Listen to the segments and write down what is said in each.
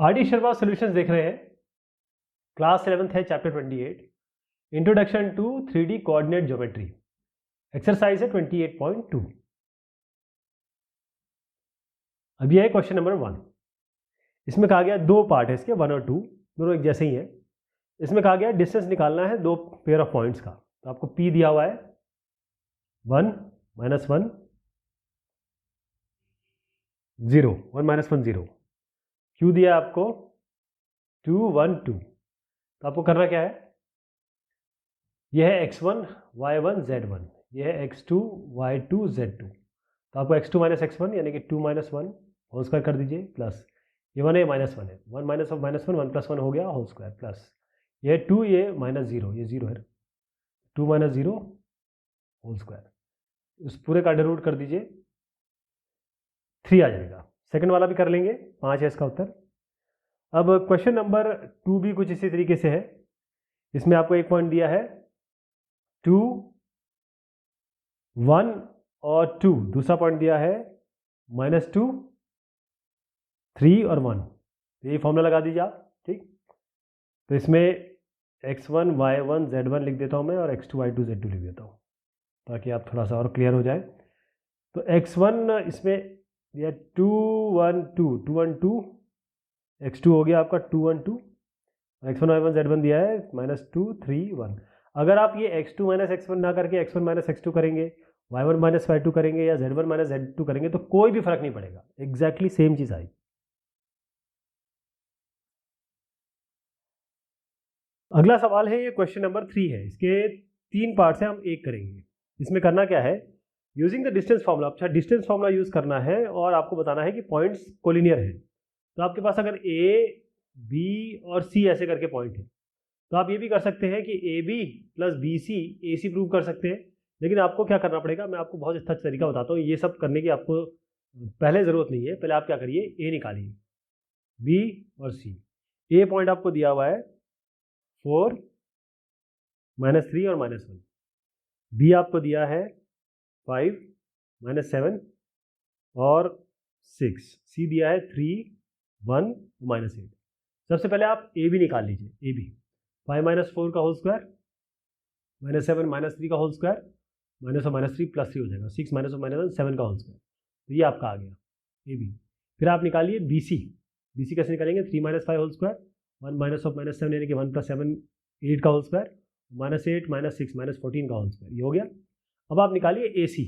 RD. Sharma solutions देख रहे हैं। क्लास 11th है, chapter 28, introduction to 3D coordinate geometry. Exercise है 28.2। अब यह है क्वेश्चन नंबर 1। इसमें कहा गया दो पार्ट है इसके, 1 और 2 दोनों एक जैसे ही हैं। इसमें कहा गया डिस्टेंस निकालना है दो पेयर ऑफ पॉइंट्स का। तो आपको P दिया हुआ है 1 -1 0, 1 -1 0। Q दिया है आपको 2 1 2। तो आपको करना क्या है, यह है x1 y1 z1, यह है x2 y2 z2। तो आपको x2 - x1 यानी कि 2 - 1 होल स्क्वायर कर दीजिए, प्लस ये 1 है -1 है, 1 - 1 1 + 1 हो गया होल स्क्वायर, प्लस ये 2 ये -0 ये 0 है, 2 - 0 होल स्क्वायर। इस पूरे का अंडर रूट कर दीजिए, 3 आ जाएगा। सेकंड वाला भी कर लेंगे, 5 है इसका उत्तर। अब क्वेश्चन नंबर 2 भी कुछ इसी तरीके से है। इसमें आपको एक पॉइंट दिया है 2 1 और 2, दूसरा पॉइंट दिया है -2 3 और 1। तो ये फॉर्मूला लगा दीजिए आप, ठीक। तो इसमें x1 y1 z1 लिख देता हूँ मैं, और x2 y2 z2 लिख देता हूँ ताकि आप थोड़ा सा और क्लियर हो जाए। तो x1 इसमें यह 2 1 2 2 1 2, x2 हो गया आपका 2 1 2, x1 y1 z1 दिया है -2 3 1। अगर आप ये x2 - x1 ना करके x1 - x2 करेंगे, y1 - y2 करेंगे या z1 - z2 करेंगे तो कोई भी फर्क नहीं पड़ेगा, एग्जैक्टली सेम चीज आई। अगला सवाल है, ये क्वेश्चन नंबर 3 है। इसके 3 पार्ट्स हैं, हम एक करेंगे। इसमें करना क्या है, यूजिंग द डिस्टेंस फॉर्मूला। अच्छा, डिस्टेंस फॉर्मूला यूज करना है और आपको बताना है कि पॉइंट्स कोलिनियर है। तो आपके पास अगर A B और C ऐसे करके पॉइंट है, तो आप ये भी कर सकते हैं कि AB + BC AC प्रूव कर सकते हैं। लेकिन आपको क्या करना पड़ेगा, मैं आपको बहुत अच्छा तरीका बताता हूँ। ये सब करने की आपको पहले ज़रूरत नहीं है। पहले आप क्या करिए, A निकालिए, B और C। A पॉइंट आपको दिया हुआ है 4 -3 और -1। B आपको दिया है 5 -7 और 6। C दिया है 3 1 -8। सबसे पहले आप AB निकाल लीजिए। AB 5 - 4 का होल स्क्वायर, -7 -3 का होल स्क्वायर, -3 +3 हो जाएगा, 6 - 1 7 का होल स्क्वायर। तो ये आपका आ गया AB। फिर आप निकालिए BC। BC कैसे निकालेंगे, 3 - 5 होल स्क्वायर, 1 - 7 यानी कि 1 + 7 8 का होल स्क्वायर, -8 -6 -14 का होल स्क्वायर। ये हो गया। अब आप निकालिए AC।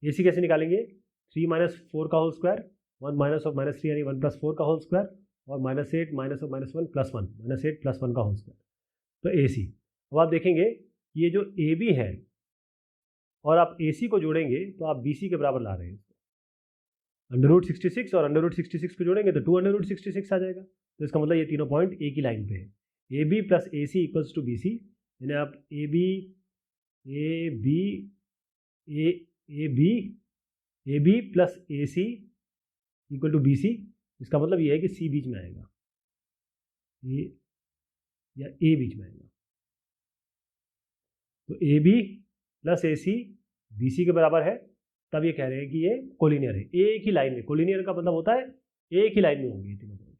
AC कैसे निकालेंगे, 3 - 4 का होल स्क्वायर, 1 - 3 यानी 1 + 4 का होल स्क्वायर, और -8 -1 + 1 -8 + 1 का होल स्क्वायर। तो AC। अब आप देखेंगे ये जो AB है और आप AC को जोड़ेंगे तो आप BC के बराबर ला रहे हैं। √66 और √66 को जोड़ेंगे तो 2√66 आ जाएगा। तो इसका मतलब ये तीनों पॉइंट एक ही लाइन पे है। AB + AC = BC, यानी आप AB + AC = BC। इसका मतलब ये है कि C बीच में आएगा, A या A बीच में आएगा। तो AB + AC BC के बराबर है, तब ये कह रहे हैं कि ये कोलिनियर है, एक ही लाइन में। कोलिनियर का मतलब होता है एक ही लाइन में होंगे ये तीनों पॉइंट।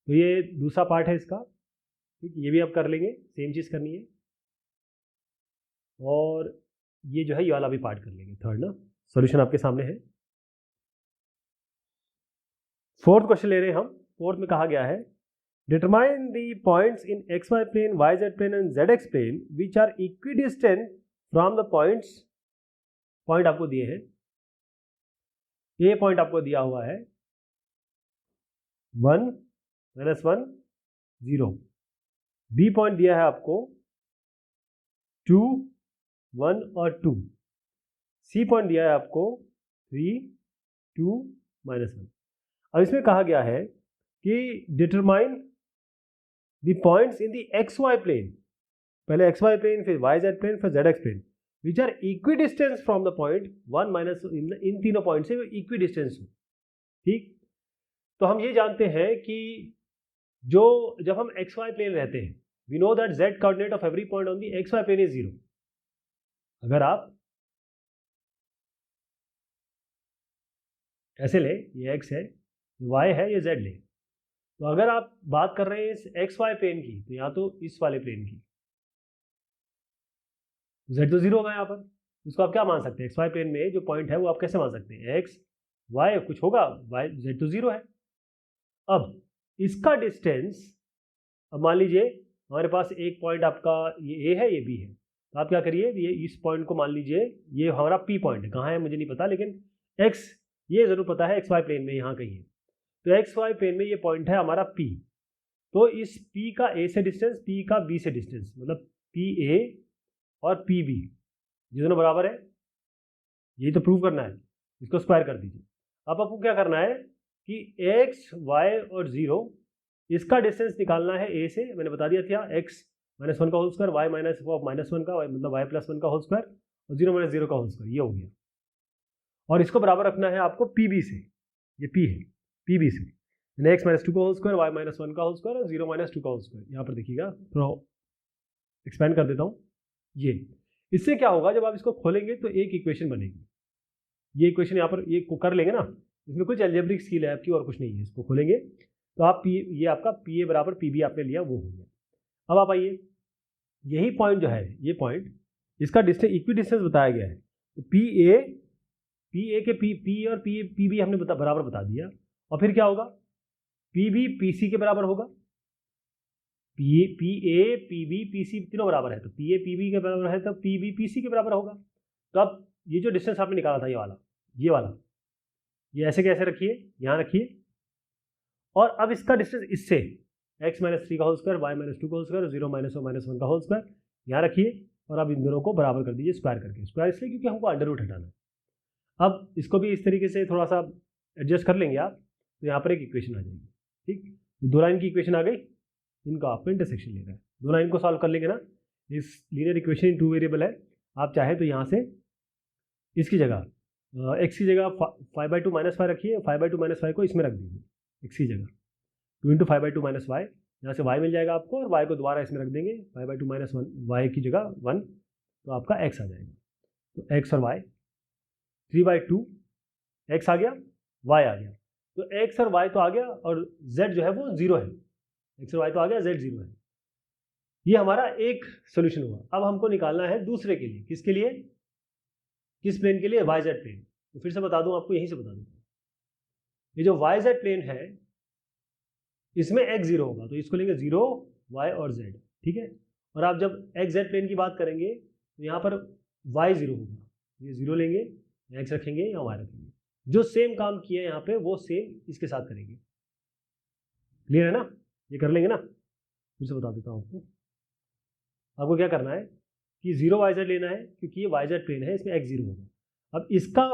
तो ये दूसरा पार्ट है इसका, ठीक। ये भी आप कर लेंगे, सेम चीज़ करनी है। और ये जो है ये वाला भी पार्ट कर लेंगे, थर्ड ना। सॉल्यूशन आपके सामने है। फोर्थ क्वेश्चन ले रहे हैं हम। फोर्थ में कहा गया है, determine the points in XY plane, YZ plane and ZX plane which are equidistant from the points. Point आपको दिए हैं, ए पॉइंट आपको दिया हुआ है 1 -1 0। बी पॉइंट दिया है आपको 2 1 और 2। सी पॉइंट दिया है आपको 3 2 -1। अब इसमें कहा गया है कि determine the points in the XY plane. पहले XY प्लेन, फिर YZ प्लेन, फिर ZX plane, which are equidistance from the point 1 इन तीनों पॉइंट से इक्विडिस्टेंस हो, ठीक। तो हम ये जानते हैं कि जो जब हम XY प्लेन रहते हैं, we know that Z coordinate of every point on the XY plane is 0। अगर आप ऐसे ले, ये X है, ये Y है, ये Z ले, तो अगर आप बात कर रहे हैं इस एक्स वाई प्लेन की, तो या तो इस वाले प्लेन की, z तो 0 होगा यहाँ पर। इसको आप क्या मान सकते हैं, एक्स वाई प्लेन में जो पॉइंट है वो आप कैसे मान सकते हैं, एक्स वाई कुछ होगा, वाई z तो 0 है। अब इसका डिस्टेंस, अब मान लीजिए हमारे पास एक पॉइंट आपका ये ए है, ये बी है, तो आप क्या करिए, ये इस पॉइंट को मान लीजिए ये हमारा पी पॉइंट है, कहाँ है मुझे नहीं पता, लेकिन एक्स ये ज़रूर पता है एक्स वाई प्लेन में यहाँ कहीं है। तो एक्स वाई प्लेन में ये पॉइंट है हमारा पी। तो इस पी का ए से डिस्टेंस, पी का बी से डिस्टेंस, मतलब पी ए और पी बी ये दोनों बराबर है, यही तो प्रूव करना है। इसको स्क्वायर कर दीजिए। अब आपको क्या करना है कि एक्स वाई और 0 इसका डिस्टेंस निकालना है ए से, मैंने बता दिया था, एक्स -1 का होल स्क्वायर, वाई -1 का, मतलब वाई +1 का होल स्क्वायर, और 0 - 0 का होल स्क्वायर, ये हो गया। और इसको बराबर रखना है आपको पी बी से, ये पी है, पी बी से एक्स -2 का होल स्क्वायर, वाई -1 का होल स्क्वायर और 0 - 2 का होल स्क्वायर। यहाँ पर देखिएगा, थोड़ा एक्सपेंड कर देता हूँ। ये इससे क्या होगा, जब आप इसको खोलेंगे तो एक इक्वेशन बनेगी। ये इक्वेशन यहाँ पर ये कर लेंगे ना, इसमें कुछ एल्जेब्रिक स्किल है आपकी और कुछ नहीं है। इसको खोलेंगे तो आप ये आपका पी ए बराबर पी बी आपने लिया, वो हो गया। अब आप आइए, यही पॉइंट जो है, ये पॉइंट, इसका डिस्टेंस इक्वी डिस्टेंस बताया गया है। तो पी ए के पी और पी बी हमने बराबर बता दिया। और फिर क्या होगा, पी बी पी सी के बराबर होगा, P A P B P C तीनों बराबर है, तो पी ए पी बी के बराबर है, तो पी बी पी सी के बराबर होगा। तो अब ये जो डिस्टेंस आपने निकाला था, ये वाला ये ऐसे कैसे रखिए, यहाँ रखिए। और अब इसका डिस्टेंस इससे x -3 का होल स्क्वायर, y -2 का होल स्क्वायर, 0 - 1 का होल स्क्वायर यहाँ रखिए। और अब इन दोनों को बराबर कर दीजिए स्क्वायर करके। स्क्वायर इसलिए क्योंकि हमको अंडर रूट हटाना है। अब इसको भी इस तरीके से थोड़ा सा एडजस्ट कर लेंगे आप, तो यहाँ पर एक इक्वेशन आ जाएगी। ठीक, दो लाइन की इक्वेशन आ गई, इनका आपको इंटरसेक्शन लेना है। दो लाइन को सॉल्व कर लेंगे ना, इस लीनियर इक्वेशन इन 2 वेरिएबल है। आप चाहे तो यहाँ से इसकी जगह x की जगह 5/2 - 5 रखिए, 5/2 - 5 को इसमें रख दीजिए x की जगह, 2 × 5/2 - y, यहाँ से y मिल जाएगा आपको, और y को दोबारा इसमें रख देंगे, 5/2 - 1 y की जगह 1, तो आपका x आ जाएगा। तो x और y, 3/2 x आ गया, y आ गया। तो x और y तो आ गया, और z जो है वो 0 है, x और y तो आ गया, z 0 है। ये हमारा एक सोल्यूशन हुआ। अब हमको निकालना है दूसरे के लिए, किसके लिए, किस प्लेन के लिए, वाई जेड प्लेन। तो फिर से बता दूं आपको, यहीं से बता दूं, ये जो वाई जेड प्लेन है इसमें x 0 होगा, तो इसको लेंगे 0 y और z, ठीक है। और आप जब x z प्लेन की बात करेंगे तो यहाँ पर y 0 होगा, ये 0 लेंगे, x रखेंगे या y रखेंगे। जो सेम काम किया है यहाँ पे वो सेम इसके साथ करेंगे। क्लियर है ना, ये कर लेंगे ना। फिर से बता देता हूँ आपको क्या करना है कि 0 y z लेना है, क्योंकि ये y z प्लेन है, इसमें x 0 होगा। अब इसका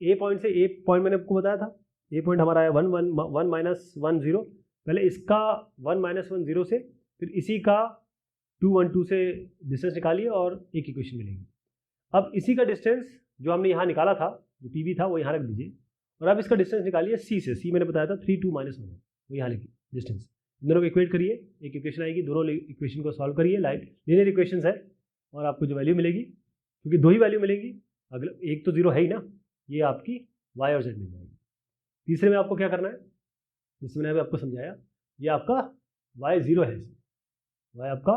a पॉइंट से, a पॉइंट मैंने आपको बताया था, a पॉइंट हमारा है 1 -1 0। पहले इसका 1 -1 0 से, फिर इसी का 2 1 2 से डिस्टेंस निकालिए और एक इक्वेशन मिलेगी। अब इसी का डिस्टेंस जो हमने यहाँ निकाला था, जो पी बी था, वो यहाँ रख दीजिए। और अब इसका डिस्टेंस निकालिए सी से, सी मैंने बताया था 3 2 -1 है, वो यहाँ लिखिए डिस्टेंस। दोनों को इक्वेट करिए, एक इक्वेशन आएगी, दोनों इक्वेशन को सॉल्व करिए, लीनियर इक्वेशन है, और आपको जो वैल्यू मिलेगी, क्योंकि दो ही वैल्यू मिलेंगी, अगले एक तो 0 है ही ना, ये आपकी y और z मिल जाएगी। तीसरे में आपको क्या करना है, जिसमें मैंने आपको समझाया, ये आपका y 0 है, y आपका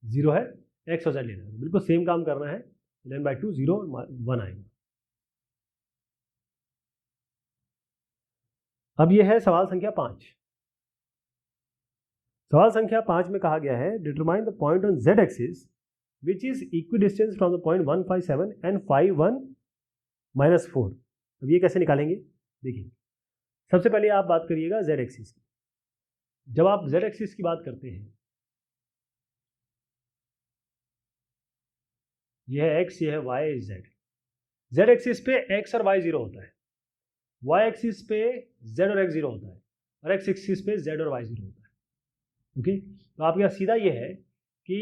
0 है, x और z लेना है, बिल्कुल सेम काम करना है। 11/2 0 1 आएगा। अब ये है सवाल संख्या 5। सवाल संख्या 5 में कहा गया है, determine the point on z axis which is equidistance from the point 157 and 51 - 4। अब ये कैसे निकालेंगे, देखिए सबसे पहले आप बात करिएगा z एक्सिस की। जब आप z एक्सिस की बात करते हैं, ये है x, ये है y, z। z एक्सिस पे x और y 0 होता है, y एक्सिस पे z और x 0 होता है, और x एक्सिस पे z और y 0 होता है। ओके, तो आपके यहाँ सीधा ये है कि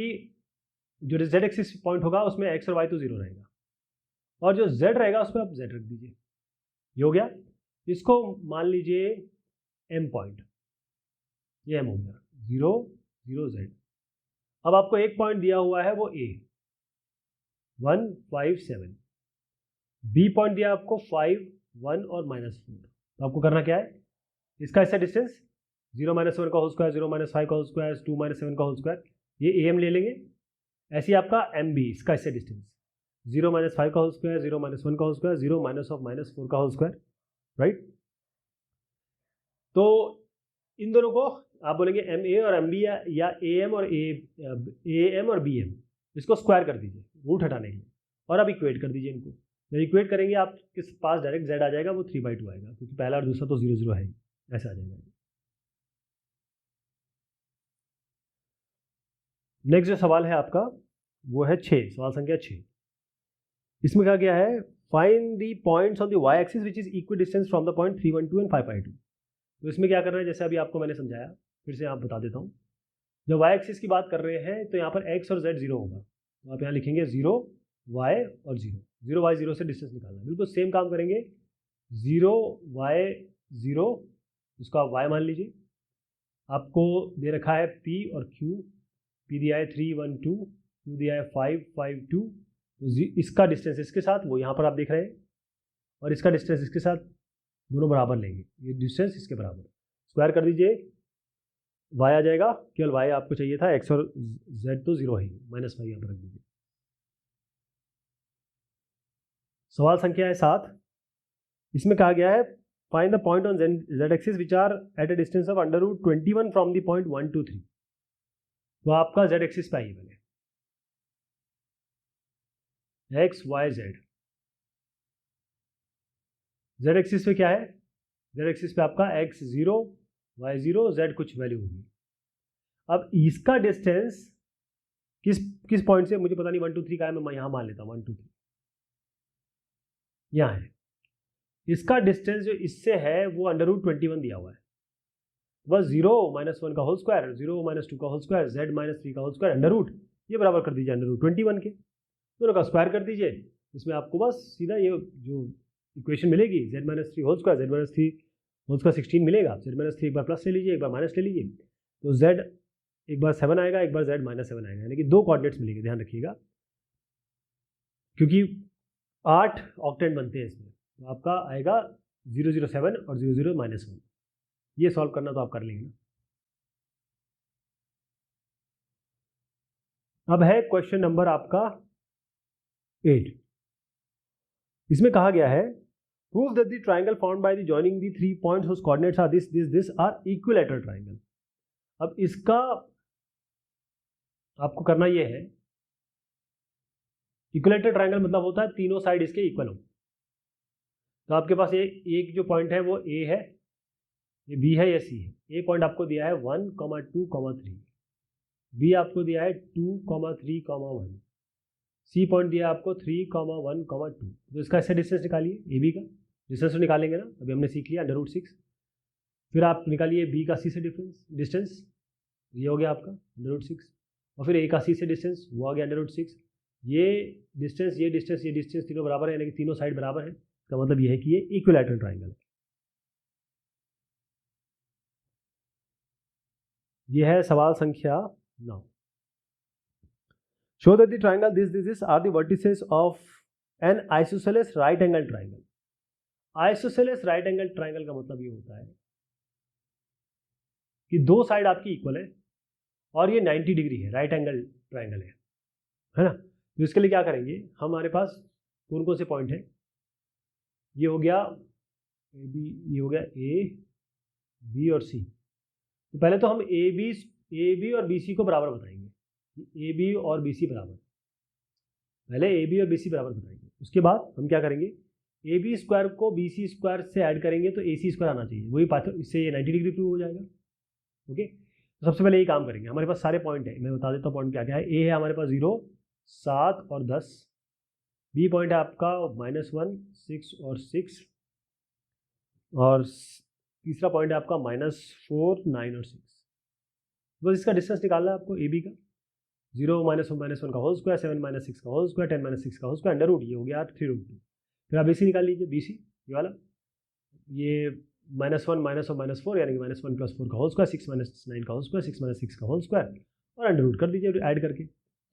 जो z एक्सिस पॉइंट होगा उसमें x और y तो 0 रहेगा, और जो z रहेगा उस पर आप z रख दीजिए। ये हो गया। इसको मान लीजिए m पॉइंट, ये m हो गया, 0 0 z। अब आपको एक पॉइंट दिया हुआ है वो a 157, b पॉइंट दिया आपको 5 1 और -4। तो आपको करना क्या है, इसका ऐसा डिस्टेंस 0 - 1 का होल स्क्वायर, 0 - 5 का होल स्क्वायर, 2 - 7 का होल स्क्वायर, ये AM ले लेंगे। ऐसे ही आपका MB, इसका इससे डिस्टेंस 0 - 5 का होल स्क्वायर, 0 - 1 का होल स्क्वायर, 0 - -4 का होल स्क्वायर, राइट। तो इन दोनों को आप बोलेंगे MA और MB या AM और BM, इसको स्क्वायर कर दीजिए रूट हटाने के लिए, और अब इक्वेट कर दीजिए इनको। जब इक्वेट करेंगे आपके पास डायरेक्ट Z आ जाएगा, वो 3/2 आएगा, क्योंकि पहला और दूसरा तो 0 0 है ही, ऐसा आ जाएगा। नेक्स्ट जो सवाल है आपका वो है 6, सवाल संख्या 6। इसमें क्या गया है, find the points on the Y axis which is equidistance from the point 312 and 5/2। तो इसमें क्या करना है, जैसे अभी आपको मैंने समझाया, फिर से आप बता देता हूँ। जब वाई एक्सिस की बात कर रहे हैं तो यहाँ पर x और z 0 होगा, तो आप यहाँ लिखेंगे 0 y और 0, 0 y 0 से डिस्टेंस निकालना है। बिल्कुल सेम काम करेंगे, 0 y 0, उसको आप y मान लीजिए। आपको दे रखा है p और q, p दिया है 3 1 2, q दिया है 5 5 2, तो इसका डिस्टेंस इसके साथ वो यहाँ पर आप देख रहे हैं, और इसका डिस्टेंस इसके साथ, दोनों बराबर लेंगे, ये डिस्टेंस इसके बराबर, स्क्वायर कर दीजिए, y आ जाएगा, केवल y आपको चाहिए था, x और z तो 0 है, -5 यहाँ पर रख दीजिए। सवाल संख्या है 7। इसमें कहा गया है find the point on z axis which are at a distance of √21 from the point 1 2 3। तो आपका z एक्सिस पे आइए पहले, x y z। z axis पे क्या है, z एक्सिस पे आपका x 0 y 0 z कुछ वैल्यू होगी। अब इसका डिस्टेंस किस पॉइंट से, मुझे पता नहीं 1 2 3 का है, मैं यहाँ मान लेता हूँ 1 2 3 यहाँ है। इसका डिस्टेंस जो इससे है वो √21 दिया हुआ है, बस 0 - 1 का होल स्क्वायर, 0 - 2 का होल स्क्वायर, z - 3 का होल स्क्वायर, अंडर रूट, ये बराबर कर दीजिए √21 के, दोनों का स्क्वायर कर दीजिए। इसमें आपको बस सीधा ये जो इक्वेशन मिलेगी, z - 3 whole square, z - 3 whole square 16 मिलेगा, z - 3 एक बार प्लस ले लीजिए, एक बार माइनस ले लीजिए, तो z एक बार 7 आएगा, एक बार z -7 आएगा, यानी कि 2 कोऑर्डिनेट्स मिलेंगे, ध्यान रखिएगा, क्योंकि 8 ऑक्टेंट बनते हैं इसमें, तो आपका आएगा 007 और 00 -1। ये सॉल्व करना तो आप कर लेंगे ना। अब है क्वेश्चन नंबर आपका 8। इसमें कहा गया है prove that the triangle formed by the joining the 3 points whose coordinates are this are equilateral triangle. अब इसका आपको करना ये है, इक्विलैटरल ट्रायंगल मतलब होता है तीनों साइड इसके इक्वल हो। तो आपके पास ये एक जो पॉइंट है वो A है, ये B है, ये C है। A पॉइंट आपको दिया है 1, 2, 3, B आपको दिया है 2, 3, 1, C पॉइंट दिया है आपको 3, 1, 2। तो इसका ऐसे डिस्टेंस निकालिए, AB का डिस्टेंस तो निकालेंगे ना, अभी हमने सीख लिया √6। फिर आप निकालिए B का C से डिस्टेंस, ये हो गया आपका √6, और फिर A का C से डिस्टेंस, वो आ गया √6। ये डिस्टेंस ये डिस्टेंस ये डिस्टेंस तीनों बराबर है, यानी कि तीनों साइड बराबर है, इसका मतलब ये है कि ये इक्विलैटरल ट्रायंगल है। ये है सवाल संख्या 9। Show that the triangle this are the vertices of an isosceles right angle triangle. Isosceles right angle triangle का मतलब ये होता है कि दो साइड आपकी इक्वल है और ये 90 डिग्री है, राइट एंगल ट्रायंगल है ना। तो इसके लिए क्या करेंगे, हमारे पास कौन कौन से पॉइंट है, ये हो गया AB, ये हो गया A, B और C। तो पहले तो हम AB और BC को बराबर बताएंगे, AB और BC बराबर, पहले AB और BC बराबर बताएंगे। उसके बाद हम क्या करेंगे, AB स्क्वायर को BC स्क्वायर से ऐड करेंगे तो AC स्क्वायर आना चाहिए, वही पाथ, इससे ये 90 डिग्री प्रूव हो जाएगा। ओके, तो सबसे पहले यही काम करेंगे। हमारे पास सारे पॉइंट है, मैं बता देता हूँ पॉइंट क्या क्या है। A है हमारे पास 0, 7 और 10। B पॉइंट है आपका -1, 6 और 6, और तीसरा पॉइंट है आपका -4, 9 और 6। बस इसका डिस्टेंस निकालना है आपको AB का, 0 -1 का होल स्क्वायर, 7 - 6 का होल स्क्वायर, 10 - 6 का होल स्क्वायर, अंडर रूट, ये हो गया 3√2। फिर आप BC निकाल लीजिए, BC ये वाला, ये -1 -4 यानी कि -1 + 4 का होल स्क्वायर, 6 - 9 का होल स्क्वायर, 6 - 6 का होल स्क्वायर, और अंडर रूट कर दीजिए ऐड करके,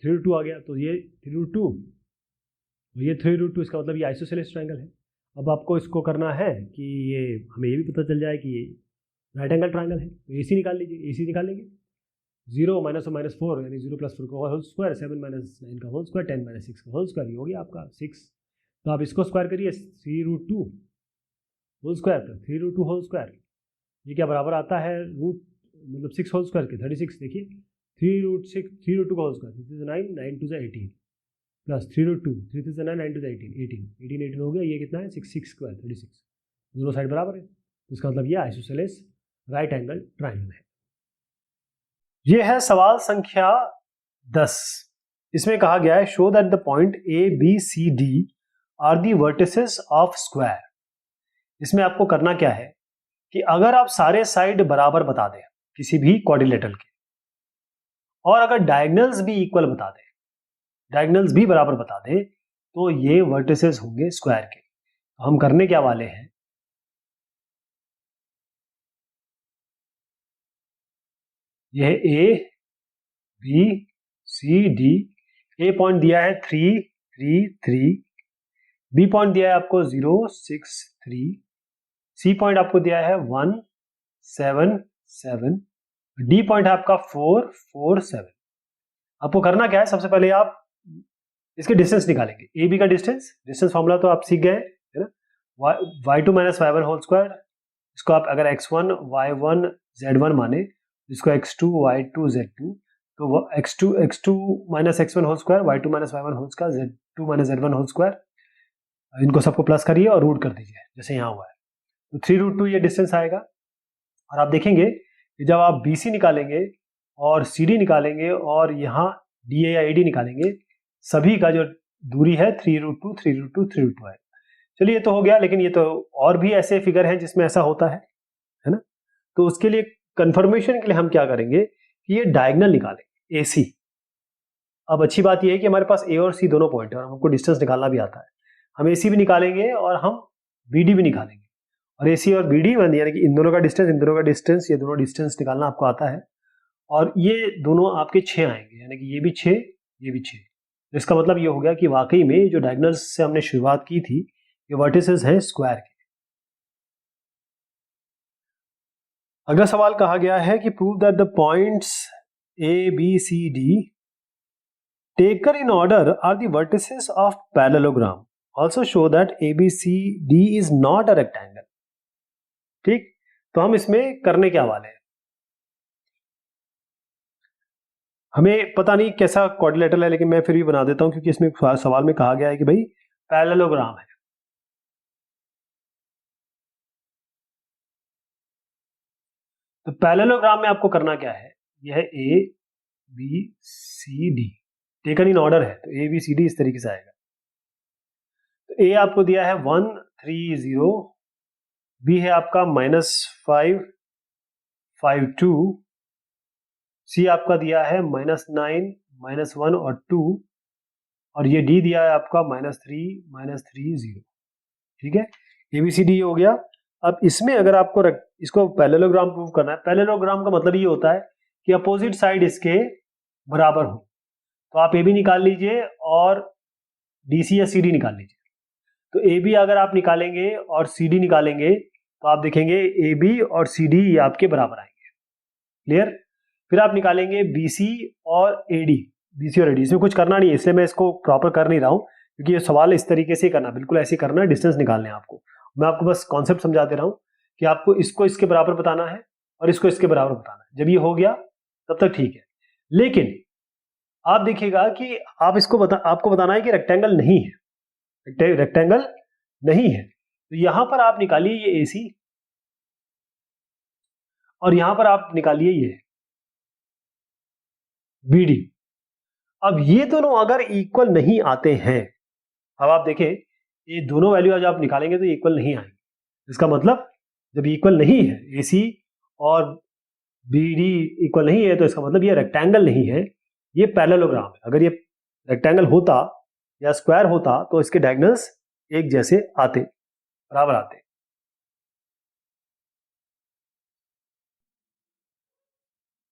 3√2 आ गया। तो ये 3√2 और ये 3√2, इसका मतलब ये आइसोसेलेस ट्रायंगल है। अब आपको इसको करना है कि ये हमें ये भी पता चल जाए कि ये राइट एंगल ट्राइंगल है, तो AC निकाल लीजिए, AC निकालेंगे 0 माइनस -4 यानी 0 + 4 का होल स्क्वायर, 7 - 9 का होल स्क्वायर, 10 - 6 का होल स्क्वायर, ये हो गया आपका 6। तो आप इसको स्क्वायर करिए, 3√2 whole square plus 3√2 whole square, ये क्या बराबर आता है रूट मतलब 6 होल स्क्वायर के 36। देखिए 3√2 का होल स्क्वायर, 3 9 9 2 18 प्लस 3√2 3 9 9 2 18 18 18 हो गया, ये कितना है 6 6 स्क्वायर 36, दोनों साइड बराबर है, तो इसका मतलब ये आइसोसेलेस राइट एंगल ट्राइंगल है। ये है सवाल संख्या 10। इसमें कहा गया है show that the point A B C D are the vertices of square. इसमें आपको करना क्या है कि अगर आप सारे साइड बराबर बता दें किसी भी क्वाड्रिलेटरल के, और अगर डायगोनल्स भी इक्वल बता दें, डायगोनल्स भी बराबर बता दें, तो ये वर्टिसेस होंगे स्क्वायर के। तो हम करने क्या वाले हैं, यह A B C D, A point दिया है 3 3 3, बी पॉइंट दिया है आपको 0 6 3, सी पॉइंट आपको दिया है 1 7 7, डी पॉइंट है आपका 4 4 7। आपको करना क्या है, सबसे पहले आप इसके डिस्टेंस निकालेंगे, ए बी का डिस्टेंस फॉर्मूला तो आप सीख गए है ना, y2 - y1 होल स्क्वायर, इसको आप अगर x1 y1 z1 माने, इसको x2 y2 z2, तो x2 - x1 whole square, y2 - y1 whole square, z2 - z1 whole square, इनको सबको प्लस करिए और रूट कर दीजिए जैसे यहाँ हुआ है, तो 3√2 ये डिस्टेंस आएगा। और आप देखेंगे कि जब आप BC निकालेंगे और CD निकालेंगे और यहाँ DA या AD निकालेंगे, सभी का जो दूरी है 3√2 3√2 3√2 है। चलिए ये तो हो गया, लेकिन ये तो और भी ऐसे फिगर हैं जिसमें ऐसा होता है ना, तो उसके लिए कंफर्मेशन के लिए हम क्या करेंगे कि ये डायगोनल निकालेंगे AC। अब अच्छी बात ये है कि हमारे पास A और C दोनों पॉइंट है और हमको डिस्टेंस निकालना भी आता है, हम AC भी निकालेंगे और हम BD भी निकालेंगे, और AC और BD यानी कि इन दोनों का डिस्टेंस, ये दोनों डिस्टेंस निकालना आपको आता है, और ये दोनों आपके 6 आएंगे, यानी कि ये भी 6 ये भी 6। तो इसका मतलब ये हो गया कि वाकई में जो डायगोनल्स से हमने शुरुआत की थी, ये वर्टिसेस हैं स्क्वायर के। अगला सवाल कहा गया है कि prove that the points A B C D taken in order are the vertices of parallelogram. Also show that ABCD is not a rectangle. ठीक, तो हम इसमें करने क्या वाले हैं, हमें पता नहीं कैसा क्वाड्रिलेटरल है, लेकिन मैं फिर भी बना देता हूं क्योंकि इसमें सवाल में कहा गया है कि भाई पैरेललोग्राम है। तो पैरेललोग्राम में आपको करना क्या है, यह है A B C D taken in order है, तो A B C D इस तरीके से आएगा। तो A आपको दिया है 1 3 0, B है आपका -5 5 2, C आपका दिया है -9 -1 और 2, और ये D दिया है आपका -3 0। ठीक है, ABCD हो गया। अब इसमें अगर आपको इसको पैरेललोग्राम प्रूव करना है, पैरेललोग्राम का मतलब ये होता है कि अपोजिट साइड इसके बराबर हो, तो आप AB निकाल लीजिए और DC या CD निकाल लीजिए। तो AB अगर आप निकालेंगे और CD निकालेंगे तो आप देखेंगे AB और CD ये आपके बराबर आएंगे। क्लियर, फिर आप निकालेंगे BC और AD, BC और AD, इसमें कुछ करना नहीं है, इसलिए मैं इसको प्रॉपर कर नहीं रहा हूं क्योंकि ये सवाल इस तरीके से करना, बिल्कुल ऐसे करना है, डिस्टेंस निकालने हैं आपको। मैं आपको बस कॉन्सेप्ट समझा दे रहा हूं कि आपको इसको इसके बराबर बताना है और इसको इसके बराबर बताना है। जब ये हो गया तब तक ठीक है, लेकिन आप देखिएगा कि आप इसको आपको बताना है कि रेक्टेंगल नहीं है, रेक्टेंगल नहीं है, तो यहां पर आप निकालिए ये AC और यहां पर आप निकालिए ये BD। अब ये दोनों अगर इक्वल नहीं आते हैं, अब आप देखें ये दोनों वैल्यू आज आप निकालेंगे तो इक्वल नहीं आएंगे, इसका मतलब जब इक्वल नहीं है AC और BD इक्वल नहीं है, तो इसका मतलब ये रेक्टेंगल नहीं है, ये पैरेललोग्राम है। अगर ये रेक्टेंगल होता या स्क्वायर होता तो इसके डायगोनल्स एक जैसे आते, बराबर आते।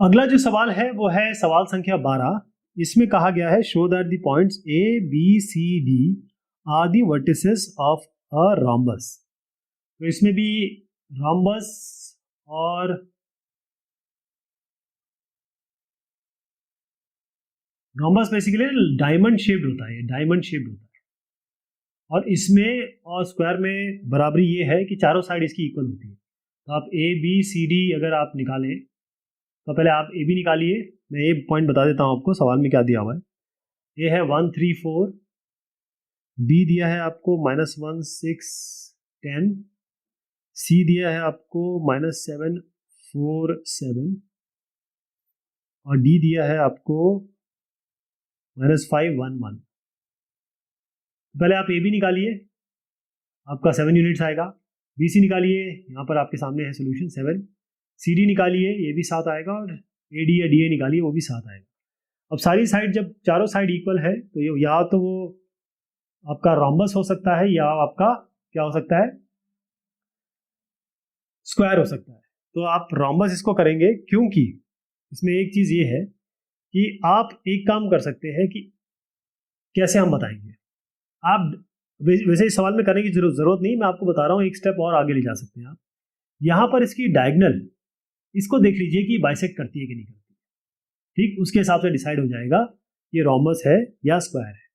अगला जो सवाल है वो है सवाल संख्या 12। इसमें कहा गया है show that the points A B C D are the vertices of a rhombus. तो इसमें भी रॉम्बस और रोम्बस बेसिकली डायमंड शेप्ड होता है, डायमंड शेप्ड होता है। और इसमें और स्क्वायर में बराबरी ये है कि चारों साइड इसकी इक्वल होती है। तो आप ए बी सी डी अगर आप निकालें तो पहले आप ए बी निकालिए। मैं ये पॉइंट बता देता हूँ आपको सवाल में क्या दिया हुआ है। ए है 1 3 4, बी दिया है आपको -1 6 10, सी दिया है आपको -7 4 7 और डी दिया है आपको -5 1 1। पहले आप ए बी निकालिए, आपका 7 यूनिट्स आएगा। बी सी निकालिए, यहाँ पर आपके सामने है सोल्यूशन 7। सी डी निकालिए, ये भी 7 आएगा। और ए डी या डी ए निकालिए, वो भी 7 आएगा। अब सारी साइड जब चारों साइड इक्वल है तो ये या तो वो आपका रोम्बस हो सकता है या आपका क्या हो सकता है, स्क्वायर हो सकता है। तो आप रोम्बस इसको करेंगे, क्योंकि इसमें एक चीज ये है कि आप एक काम कर सकते हैं कि कैसे हम बताएंगे। आप वैसे इस सवाल में करने की जरूरत नहीं, मैं आपको बता रहा हूँ, एक स्टेप और आगे ले जा सकते हैं आप। यहां पर इसकी डायगोनल इसको देख लीजिए कि बाइसेक्ट करती है कि नहीं करती, ठीक, उसके हिसाब से डिसाइड हो जाएगा ये रोम्बस है या स्क्वायर है।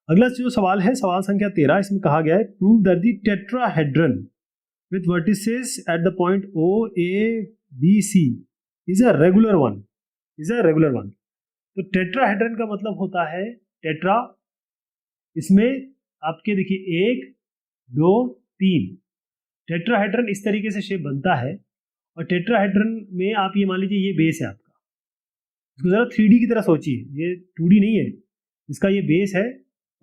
अगला जो सवाल है, सवाल संख्या 13, इसमें कहा गया है prove that the tetrahedron with vertices at the point O A B C is a regular one, is a regular one. तो टेट्राहेड्रन का मतलब होता है टेट्रा, इसमें आपके देखिए 1 2 3 टेट्राहेड्रन इस तरीके से शेप बनता है। और टेट्राहेड्रन में आप ये मान लीजिए ये बेस है आपका, इसको जरा 3D की तरह सोचिए, ये 2D नहीं है, इसका ये बेस है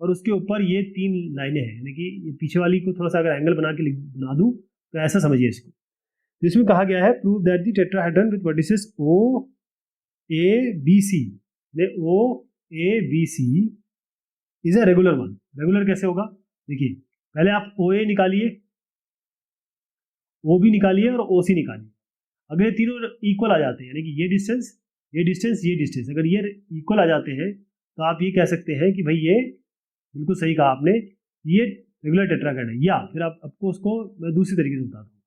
और उसके ऊपर ये 3 लाइनें हैं, यानी कि ये पीछे वाली को थोड़ा सा अगर एंगल बना दूं तो ऐसा समझिए इसको। तो इसमें कहा गया है prove that the tetrahedron with vertices O A B C, O A B C is a regular one. Regular कैसे होगा, देखिए पहले आप ओ ए निकालिए, ओ बी निकालिए और ओ सी निकालिए। अगर ये तीनों इक्वल आ जाते हैं, यानी कि ये डिस्टेंस ये डिस्टेंस ये डिस्टेंस अगर ये इक्वल आ जाते हैं तो आप ये कह सकते हैं कि भाई ये बिल्कुल सही कहा आपने, ये रेगुलर टेट्राहेड्रन है। या फिर आप आपको उसको मैं दूसरी तरीके से बताता हूँ।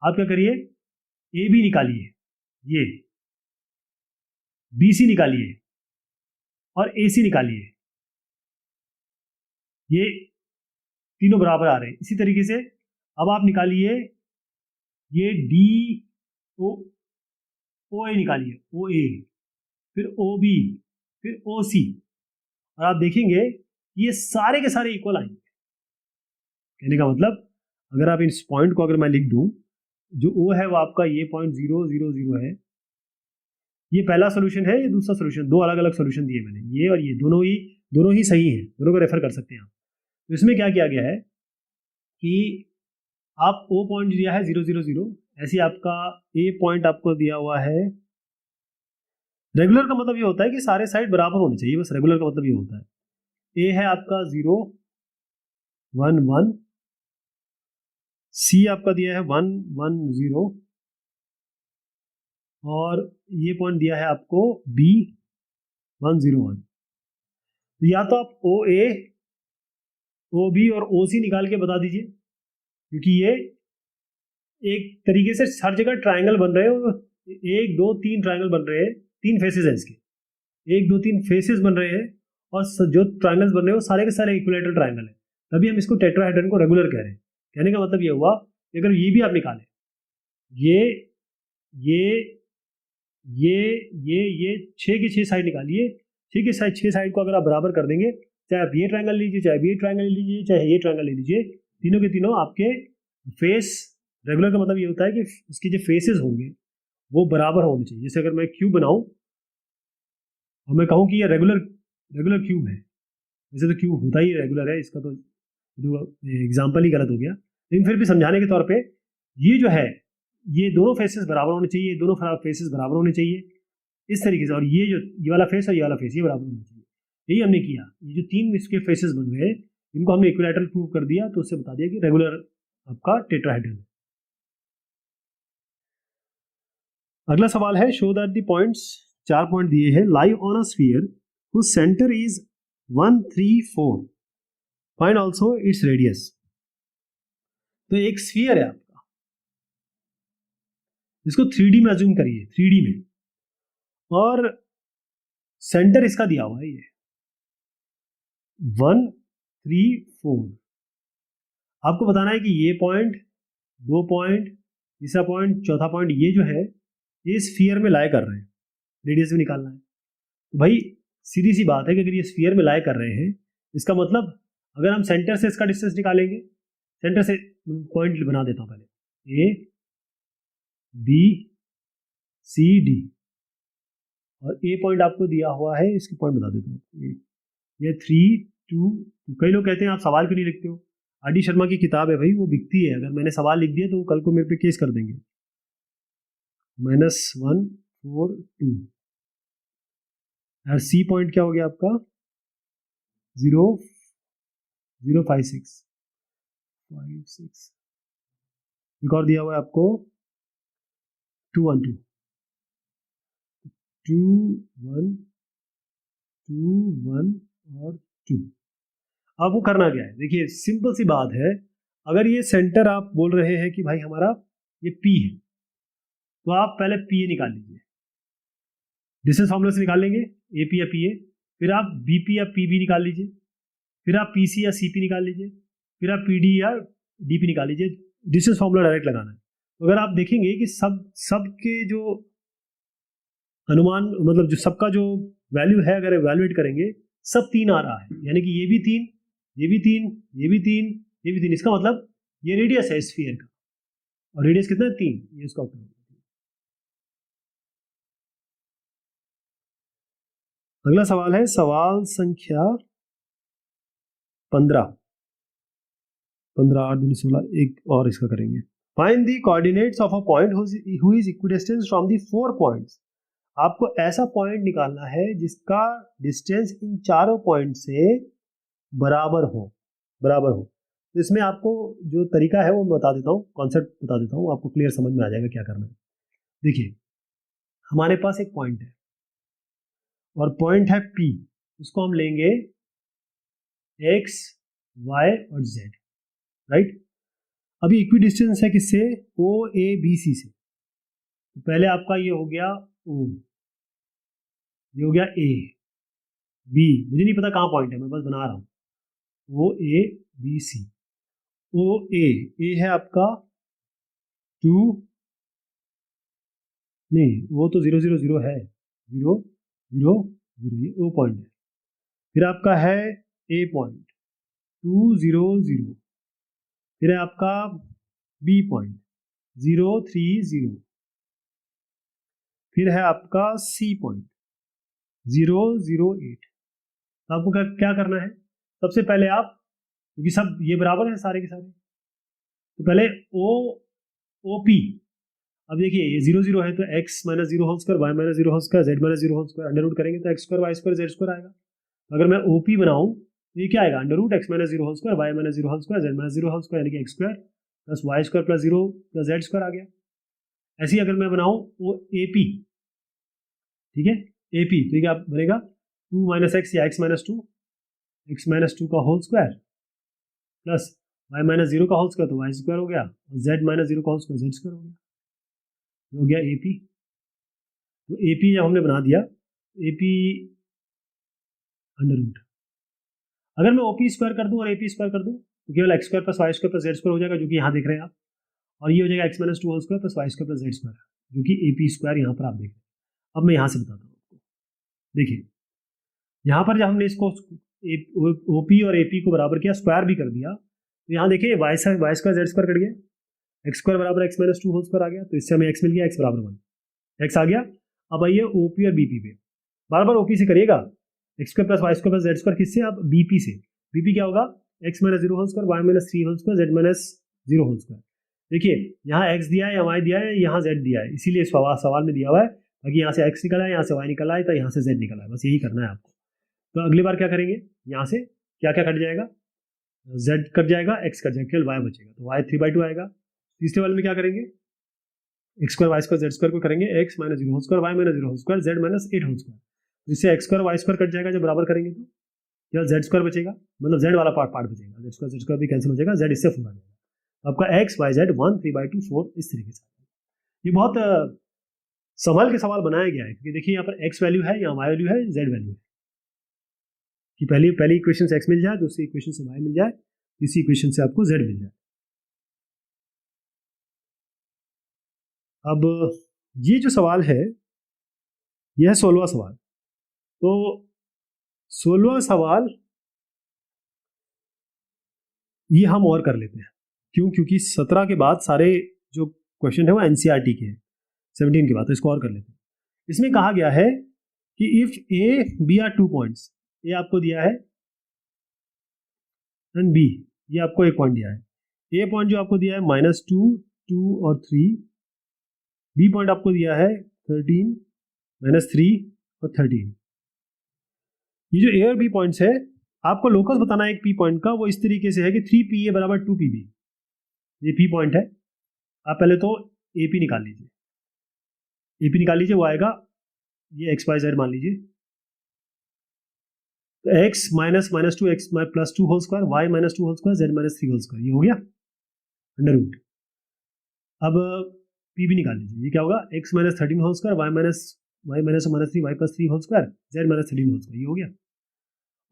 आप क्या करिए, ए बी निकालिए, ये बी सी निकालिए और ए सी निकालिए, ये तीनों बराबर आ रहे हैं। इसी तरीके से अब आप निकालिए ये डी ओ ए निकालिए, ओ ए, फिर ओ बी, फिर ओ सी, और आप देखेंगे ये सारे के सारे इक्वल आएंगे। कहने का मतलब अगर आप इस पॉइंट को अगर मैं लिख दूं, जो ओ है वो आपका ये पॉइंट 0 0 0 है, ये पहला सोल्यूशन है, ये दूसरा सोल्यूशन, दो अलग अलग सोल्यूशन दिए मैंने, ये और ये दोनों ही सही हैं, दोनों को रेफर कर सकते हैं आप। तो इसमें क्या किया गया है कि आप ओ पॉइंट दिया है 0 0 0, ऐसे आपका ए पॉइंट आपको दिया हुआ है। रेगुलर का मतलब ये होता है कि सारे साइड बराबर होने चाहिए, बस रेगुलर का मतलब ये होता है। ए है आपका 0 1 1, सी आपका दिया है 1 1 0 और ये पॉइंट दिया है आपको बी 1 0 1। तो या तो आप ओ ए ओ बी और ओ सी निकाल के बता दीजिए, क्योंकि ये एक तरीके से हर जगह ट्रायंगल बन रहे हैं, 1 2 3 ट्रायंगल बन रहे हैं, 3 फेसेस हैं इसके, 1 2 3 फेसेस बन रहे हैं और जो ट्रायंगल्स बन रहे हैं वो सारे के सारे इक्विलेटरल ट्रायंगल है, तभी हम इसको टेट्राहेड्रन को रेगुलर कह रहे हैं। कहने का मतलब ये हुआ कि अगर ये भी आप निकालें, ये ये ये 6 की 6 साइड निकालिए, 6 साइड को अगर आप बराबर कर देंगे, चाहे आप ये ट्रायंगल लीजिए, चाहे ये ट्रायंगल लीजिए, चाहे ये ट्रायंगल ले लीजिए, तीनों के तीनों आपके फेस, रेगुलर का मतलब ये होता है कि इसके जो फेसेस होंगे वो बराबर होने चाहिए। जैसे अगर मैं क्यूब बनाऊं और मैं कहूं कि ये रेगुलर क्यूब है, वैसे तो क्यूब होता ही रेगुलर है, इसका तो एग्जाम्पल ही गलत हो गया, लेकिन फिर भी समझाने के तौर पे ये जो है ये दोनों फेसेस बराबर होने चाहिए, ये दोनों फेसेस बराबर होने चाहिए इस तरीके से, और ये वाला फेस और ये वाला फेस ये बराबर होना चाहिए। यही हमने किया, ये जो 3 इसके फेसेस बन गए इनको हमने इक्विलैटरल प्रूव कर दिया, तो उससे बता दिया कि रेगुलर आपका टेट्राहेड्रन है। अगला सवाल है show that the points, 4 point दिए हैं, lie on a sphere whose center is 1 3 4, find also its radius. तो एक स्फीयर है आपका, इसको 3D में अज्यूम करिए, 3D में, और सेंटर इसका दिया हुआ है ये 1 3 4। आपको बताना है कि ये पॉइंट, 2 पॉइंट, तीसरा पॉइंट, चौथा पॉइंट, ये जो है ये स्फीयर में लाए कर रहे हैं, रेडियस भी निकालना है। तो भाई सीधी सी बात है कि अगर ये स्फीयर में लाए कर रहे हैं, इसका मतलब अगर हम सेंटर से इसका डिस्टेंस निकालेंगे, सेंटर से पॉइंट बना देता हूं पहले, ए बी सी डी, और ए पॉइंट आपको दिया हुआ है, इसके पॉइंट बता देता हूँ, ये 3 2। कई लोग कहते हैं आप सवाल क्यों नहीं लिखते हो? आर डी शर्मा की किताब है भाई, वो बिकती है, अगर मैंने सवाल लिख दिया तो वो कल को मेरे पे केस कर देंगे। -1 4 2, और सी पॉइंट क्या हो गया आपका 0 0 5 6 5 6, एक और दिया हुआ है आपको 2 1 2 2 1 2 1 और 2। अब वो करना क्या है, देखिए सिंपल सी बात है, अगर ये सेंटर आप बोल रहे हैं कि भाई हमारा ये P है, तो आप पहले PA निकाल लीजिए, डिस्टेंस फॉर्मूला से निकाल लेंगे AP या PA, फिर आप BP या PB निकाल लीजिए, फिर आप PC या CP निकाल लीजिए, फिर आप PD या DP निकाल लीजिए, डिस्टेंस फॉर्मूला डायरेक्ट लगाना है। तो अगर आप देखेंगे कि सब के जो अनुमान, मतलब जो सबका जो वैल्यू है, अगर एवेल्युएट करेंगे, सब 3 आ रहा है, यानी कि ये भी 3, ये भी 3, ये भी 3, ये भी 3, इसका मतलब ये रेडियस है स्फीयर का, और रेडियस कितना है 3, ये इसका उत्तर होगा। अगला सवाल है सवाल संख्या 15 8 दूनी 16, एक और इसका करेंगे। Find the coordinates of a point who is equidistance from the 4 points. आपको ऐसा पॉइंट निकालना है जिसका डिस्टेंस इन चारों पॉइंट से बराबर हो। तो इसमें आपको जो तरीका है वो मैं बता देता हूँ, कॉन्सेप्ट बता देता हूँ, आपको क्लियर समझ में आ जाएगा क्या करना है। देखिए हमारे पास एक पॉइंट है, और पॉइंट है P, इसको हम लेंगे X Y और Z, राइट। अभी इक्विडिस्टेंस है किससे, OABC से। तो पहले आपका ये हो गया O, ये हो गया A, B, मुझे नहीं पता कहाँ पॉइंट है, मैं बस बना रहा हूँ, OABC, OA है आपका 2, नहीं वो तो 0 0 0 है, 0 0 0, ये O पॉइंट है। फिर आपका है A पॉइंट 2 0 0, फिर है आपका B पॉइंट 0 3 0, फिर है आपका C पॉइंट 0 0 8। तो आपको क्या करना है, सबसे पहले आप, क्योंकि सब ये बराबर है सारे के सारे, तो पहले OP, अब देखिए ये 0 0 है तो x minus 0 whole square, y minus 0 whole square, z minus 0 whole square, under root करेंगे तो x square Y square Z square आएगा। अगर मैं OP बनाऊं तो ये क्या आएगा, under root x minus 0 whole square, y minus 0 whole square, z minus 0 whole square, यानी कि x square plus Y square plus 0 प्लस जेड स्क्वायर आ गया। ऐसे ही अगर मैं बनाऊं OAP, ठीक है, AP, तो ये क्या बनेगा 2 माइनस एक्स या x माइनस 2 का whole square plus y minus 0 का होल स्क्वायर, तो वाई स्क्वायर हो गया, और z माइनस 0 का होल स्क्वायर, जेड स्क्वायर हो गया AP। तो AP जब हमने बना दिया, AP अंडर रूट, अगर मैं OP स्क्वायर कर दूं और AP स्क्वायर कर दूं तो केवल x square plus Y square plus Z square हो जाएगा, जो कि यहाँ देख रहे हैं आप, और ये हो जाएगा x minus 2 whole square plus Y square plus Z square, जो कि AP स्क्वायर यहाँ पर आप देख रहे हैं। अब मैं यहाँ से बताता हूँ आपको, देखिए यहाँ पर जब हमने इसको OP और AP को बराबर किया, स्क्वायर भी कर दिया, तो यहाँ देखिए वाई स्क्वायर जेड स्क्वायर कट गया, एक्स स्क्वायर बराबर x माइनस 2 होल स्क्वायर आ गया, तो इससे हमें x मिल गया, x बराबर 1, x आ गया। अब आइए OP और BP पे, बार बार OP से करिएगा, X square plus Y square plus Z square, किससे, अब BP से। BP क्या होगा, x minus 0 whole square, y minus 3 whole square, z minus 0 whole square. देखिए यहाँ x दिया है, या y दिया है, यहाँ z दिया है, इसीलिए सवाल में दिया हुआ है, ताकि यहाँ से x निकला है, यहाँ से y निकला है, तो यहाँ से z निकला है, बस यही करना है आपको। तो अगली बार क्या करेंगे, यहाँ से क्या क्या कट जाएगा, z कट जाएगा, x कट जाएगा, केवल y बचेगा, तो y 3/2 आएगा। तीसरे वाले में क्या करेंगे, x square Y square Z square को करेंगे x minus 0 whole square, y minus 0 whole square, z minus 8 whole square, जिससे x square Y square cut जाएगा, जब बराबर करेंगे तो केवल जेड स्क्वायर बचेगा, मतलब z वाला पार्ट बचेगा, जेड स्क्वायर भी कैंसिल हो जाएगा, z इससे 4 आ जाएगा। आपका x y z 1 3/2 4 इस तरीके से। ये बहुत संभल के सवाल बनाया गया है, क्योंकि देखिए यहाँ पर एक्स वैल्यू है, यहाँ वाई वैल्यू है, जेड वैल्यू है, कि पहली इक्वेशन से एक्स मिल जाए, दूसरी इक्वेशन से वाई मिल जाए, तीसरी इक्वेशन से आपको जेड मिल जाए। अब ये जो सवाल है यह है 16वां सवाल। तो 16वां सवाल ये हम और कर लेते हैं, क्यों? क्योंकि 17 के बाद सारे जो क्वेश्चन है वो एनसीईआरटी के हैं, 17 के बाद, तो इसको और कर लेते हैं। इसमें कहा गया है कि if A B are 2 points, A आपको दिया है एंड बी ये आपको एक पॉइंट दिया है। ए पॉइंट जो आपको दिया है -2, 2 और 3, बी पॉइंट आपको दिया है 13, -3 और 13। ये जो ए और बी पॉइंट्स है, आपको लोकस बताना है एक पी पॉइंट का, वो इस तरीके से है कि 3PA बराबर 2PB। ये पी पॉइंट है, आप पहले तो AP निकाल लीजिए, AP निकाल लीजिए, वो आएगा ये XYZ मान लीजिए, तो x -2 x +2 whole square, y -2 whole square, z -3 whole square, ये हो गया अंडर रूट। अब PB निकाल लीजिए, ये क्या होगा, x -13 whole square, y -3 y +3 whole square, z -13 whole square, ये हो गया।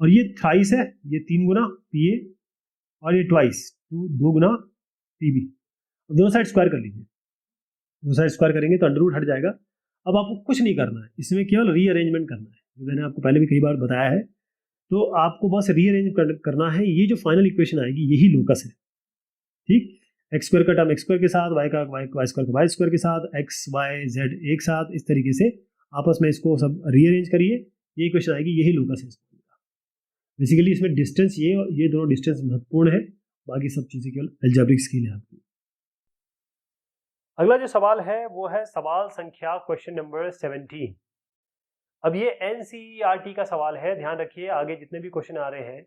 और ये थ्राइस है, ये 3 गुना PA, और ये ट्वाइस 2 गुना PB। दोनों साइड स्क्वायर कर लीजिए, दोनों साइड स्क्वायर करेंगे तो अंडर रूट हट जाएगा। अब आपको कुछ नहीं करना है, इसमें केवल रीअरेंजमेंट करना है, जो मैंने आपको पहले भी कई बार बताया है। तो आपको बस रीअरेंज करना है, ये जो फाइनल इक्वेशन आएगी यही लोकस है, ठीक। एक्स स्क्वायर का टर्म एक्स स्क्वायर के साथ, वाई स्क्वायर का वाई स्क्वायर के साथ, एक्स वाई जेड एक साथ, इस तरीके से आपस में इसको सब रीअरेंज करिए, ये इक्वेशन आएगी, यही लोकस है इसका। बेसिकली इसमें डिस्टेंस ये दोनों डिस्टेंस महत्वपूर्ण है, बाकी सब चीजें केवल अलजेब्रिक स्केल है आपकी। अगला जो सवाल है वो है सवाल संख्या क्वेश्चन नंबर 17। अब ये एनसीईआरटी का सवाल है, ध्यान रखिए आगे जितने भी क्वेश्चन आ रहे हैं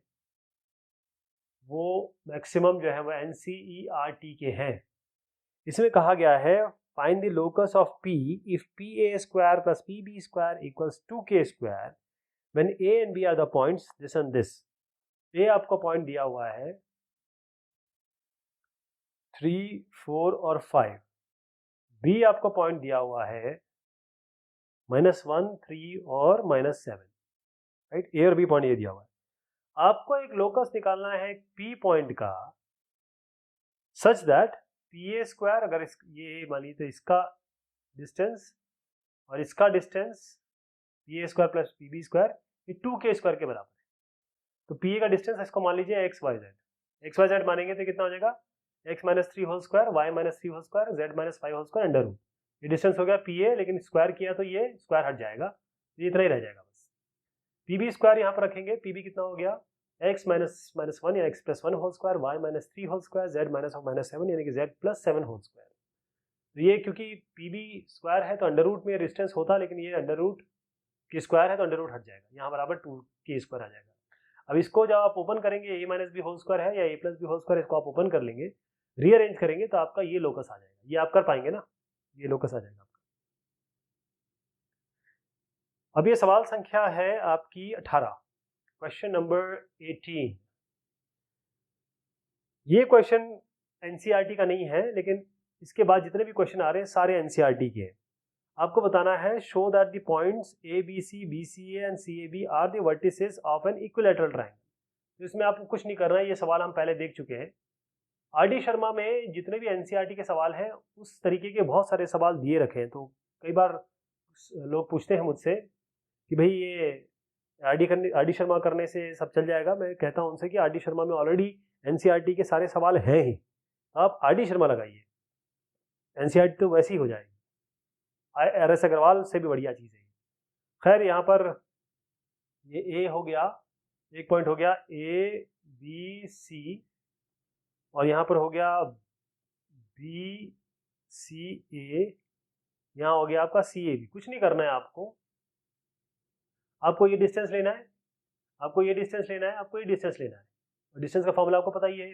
वो मैक्सिमम जो है वो एनसीईआरटी के हैं। इसमें कहा गया है find the locus of P if PA square plus PB square equals 2K square when A and B are the points this and this. A आपको पॉइंट दिया हुआ है 3, 4 और 5, B आपको पॉइंट दिया हुआ है -1, 3 और -7, राइट। A और B पॉइंट ये दिया हुआ है, आपको एक लोकस निकालना है P पॉइंट का सच दैट PA स्क्वायर, अगर ये मान लीजिए तो इसका डिस्टेंस और इसका distance PA square plus PB square ये 2K स्क्वायर के बराबर है। तो PA का डिस्टेंस इसको मान लीजिए XYZ मानेंगे तो कितना हो जाएगा, x -3 whole square, y -3 whole square, z -5 whole square under root. ये डिस्टेंस हो गया PA, लेकिन स्क्वायर किया तो ये स्क्वायर हट जाएगा, ये इतना ही रह जाएगा बस। PB स्क्वायर यहाँ पर रखेंगे, PB कितना हो गया, x -1 या x +1 whole square, y -3 whole square, z -7 यानी कि z +7 होल स्क्वायर। तो ये क्योंकि PB स्क्वायर है तो अंडर रूट में डिस्टेंस होता, लेकिन ये अंडर रूट की स्क्वायर है तो अंडर रूट हट जाएगा, यहाँ बराबर 2K स्क्वायर आ जाएगा। अब इसको जब आप ओपन करेंगे, a - b होल स्क्वायर है या a + b होल स्क्वायर, इसको आप ओपन कर लेंगे, रीअरेंज करेंगे तो आपका ये लोकस आ जाएगा। ये आप कर पाएंगे ना, ये लोकस आ जाएगा आपका। अब ये सवाल संख्या है आपकी 18, क्वेश्चन नंबर 18। ये क्वेश्चन एनसीईआरटी का नहीं है, लेकिन इसके बाद जितने भी क्वेश्चन आ रहे हैं सारे एनसीईआरटी के हैं। आपको बताना है show that the points ABC, BCA and CAB are the vertices of an equilateral triangle. तो इसमें आपको कुछ नहीं करना है, ये सवाल हम पहले देख चुके हैं। RD शर्मा में जितने भी एनसीईआरटी के सवाल हैं उस तरीके के बहुत सारे सवाल दिए रखे हैं। तो कई बार लोग पूछते हैं मुझसे कि भाई ये RD शर्मा करने से सब चल जाएगा। मैं कहता हूं उनसे कि RD शर्मा में ऑलरेडी एनसीईआरटी के सारे सवाल हैं ही, आप RD शर्मा लगाइए, एनसीईआरटी तो वैसे ही हो जाएगी। RS अग्रवाल से भी बढ़िया चीज़ है। खैर यहाँ पर ये A हो गया, एक पॉइंट हो गया ABC, और यहाँ पर हो गया BCA, यहाँ हो गया आपका CAB। कुछ नहीं करना है आपको, आपको ये डिस्टेंस लेना है, आपको ये डिस्टेंस लेना है, आपको ये डिस्टेंस लेना है। और डिस्टेंस का फॉर्मूला आपको पता ही है,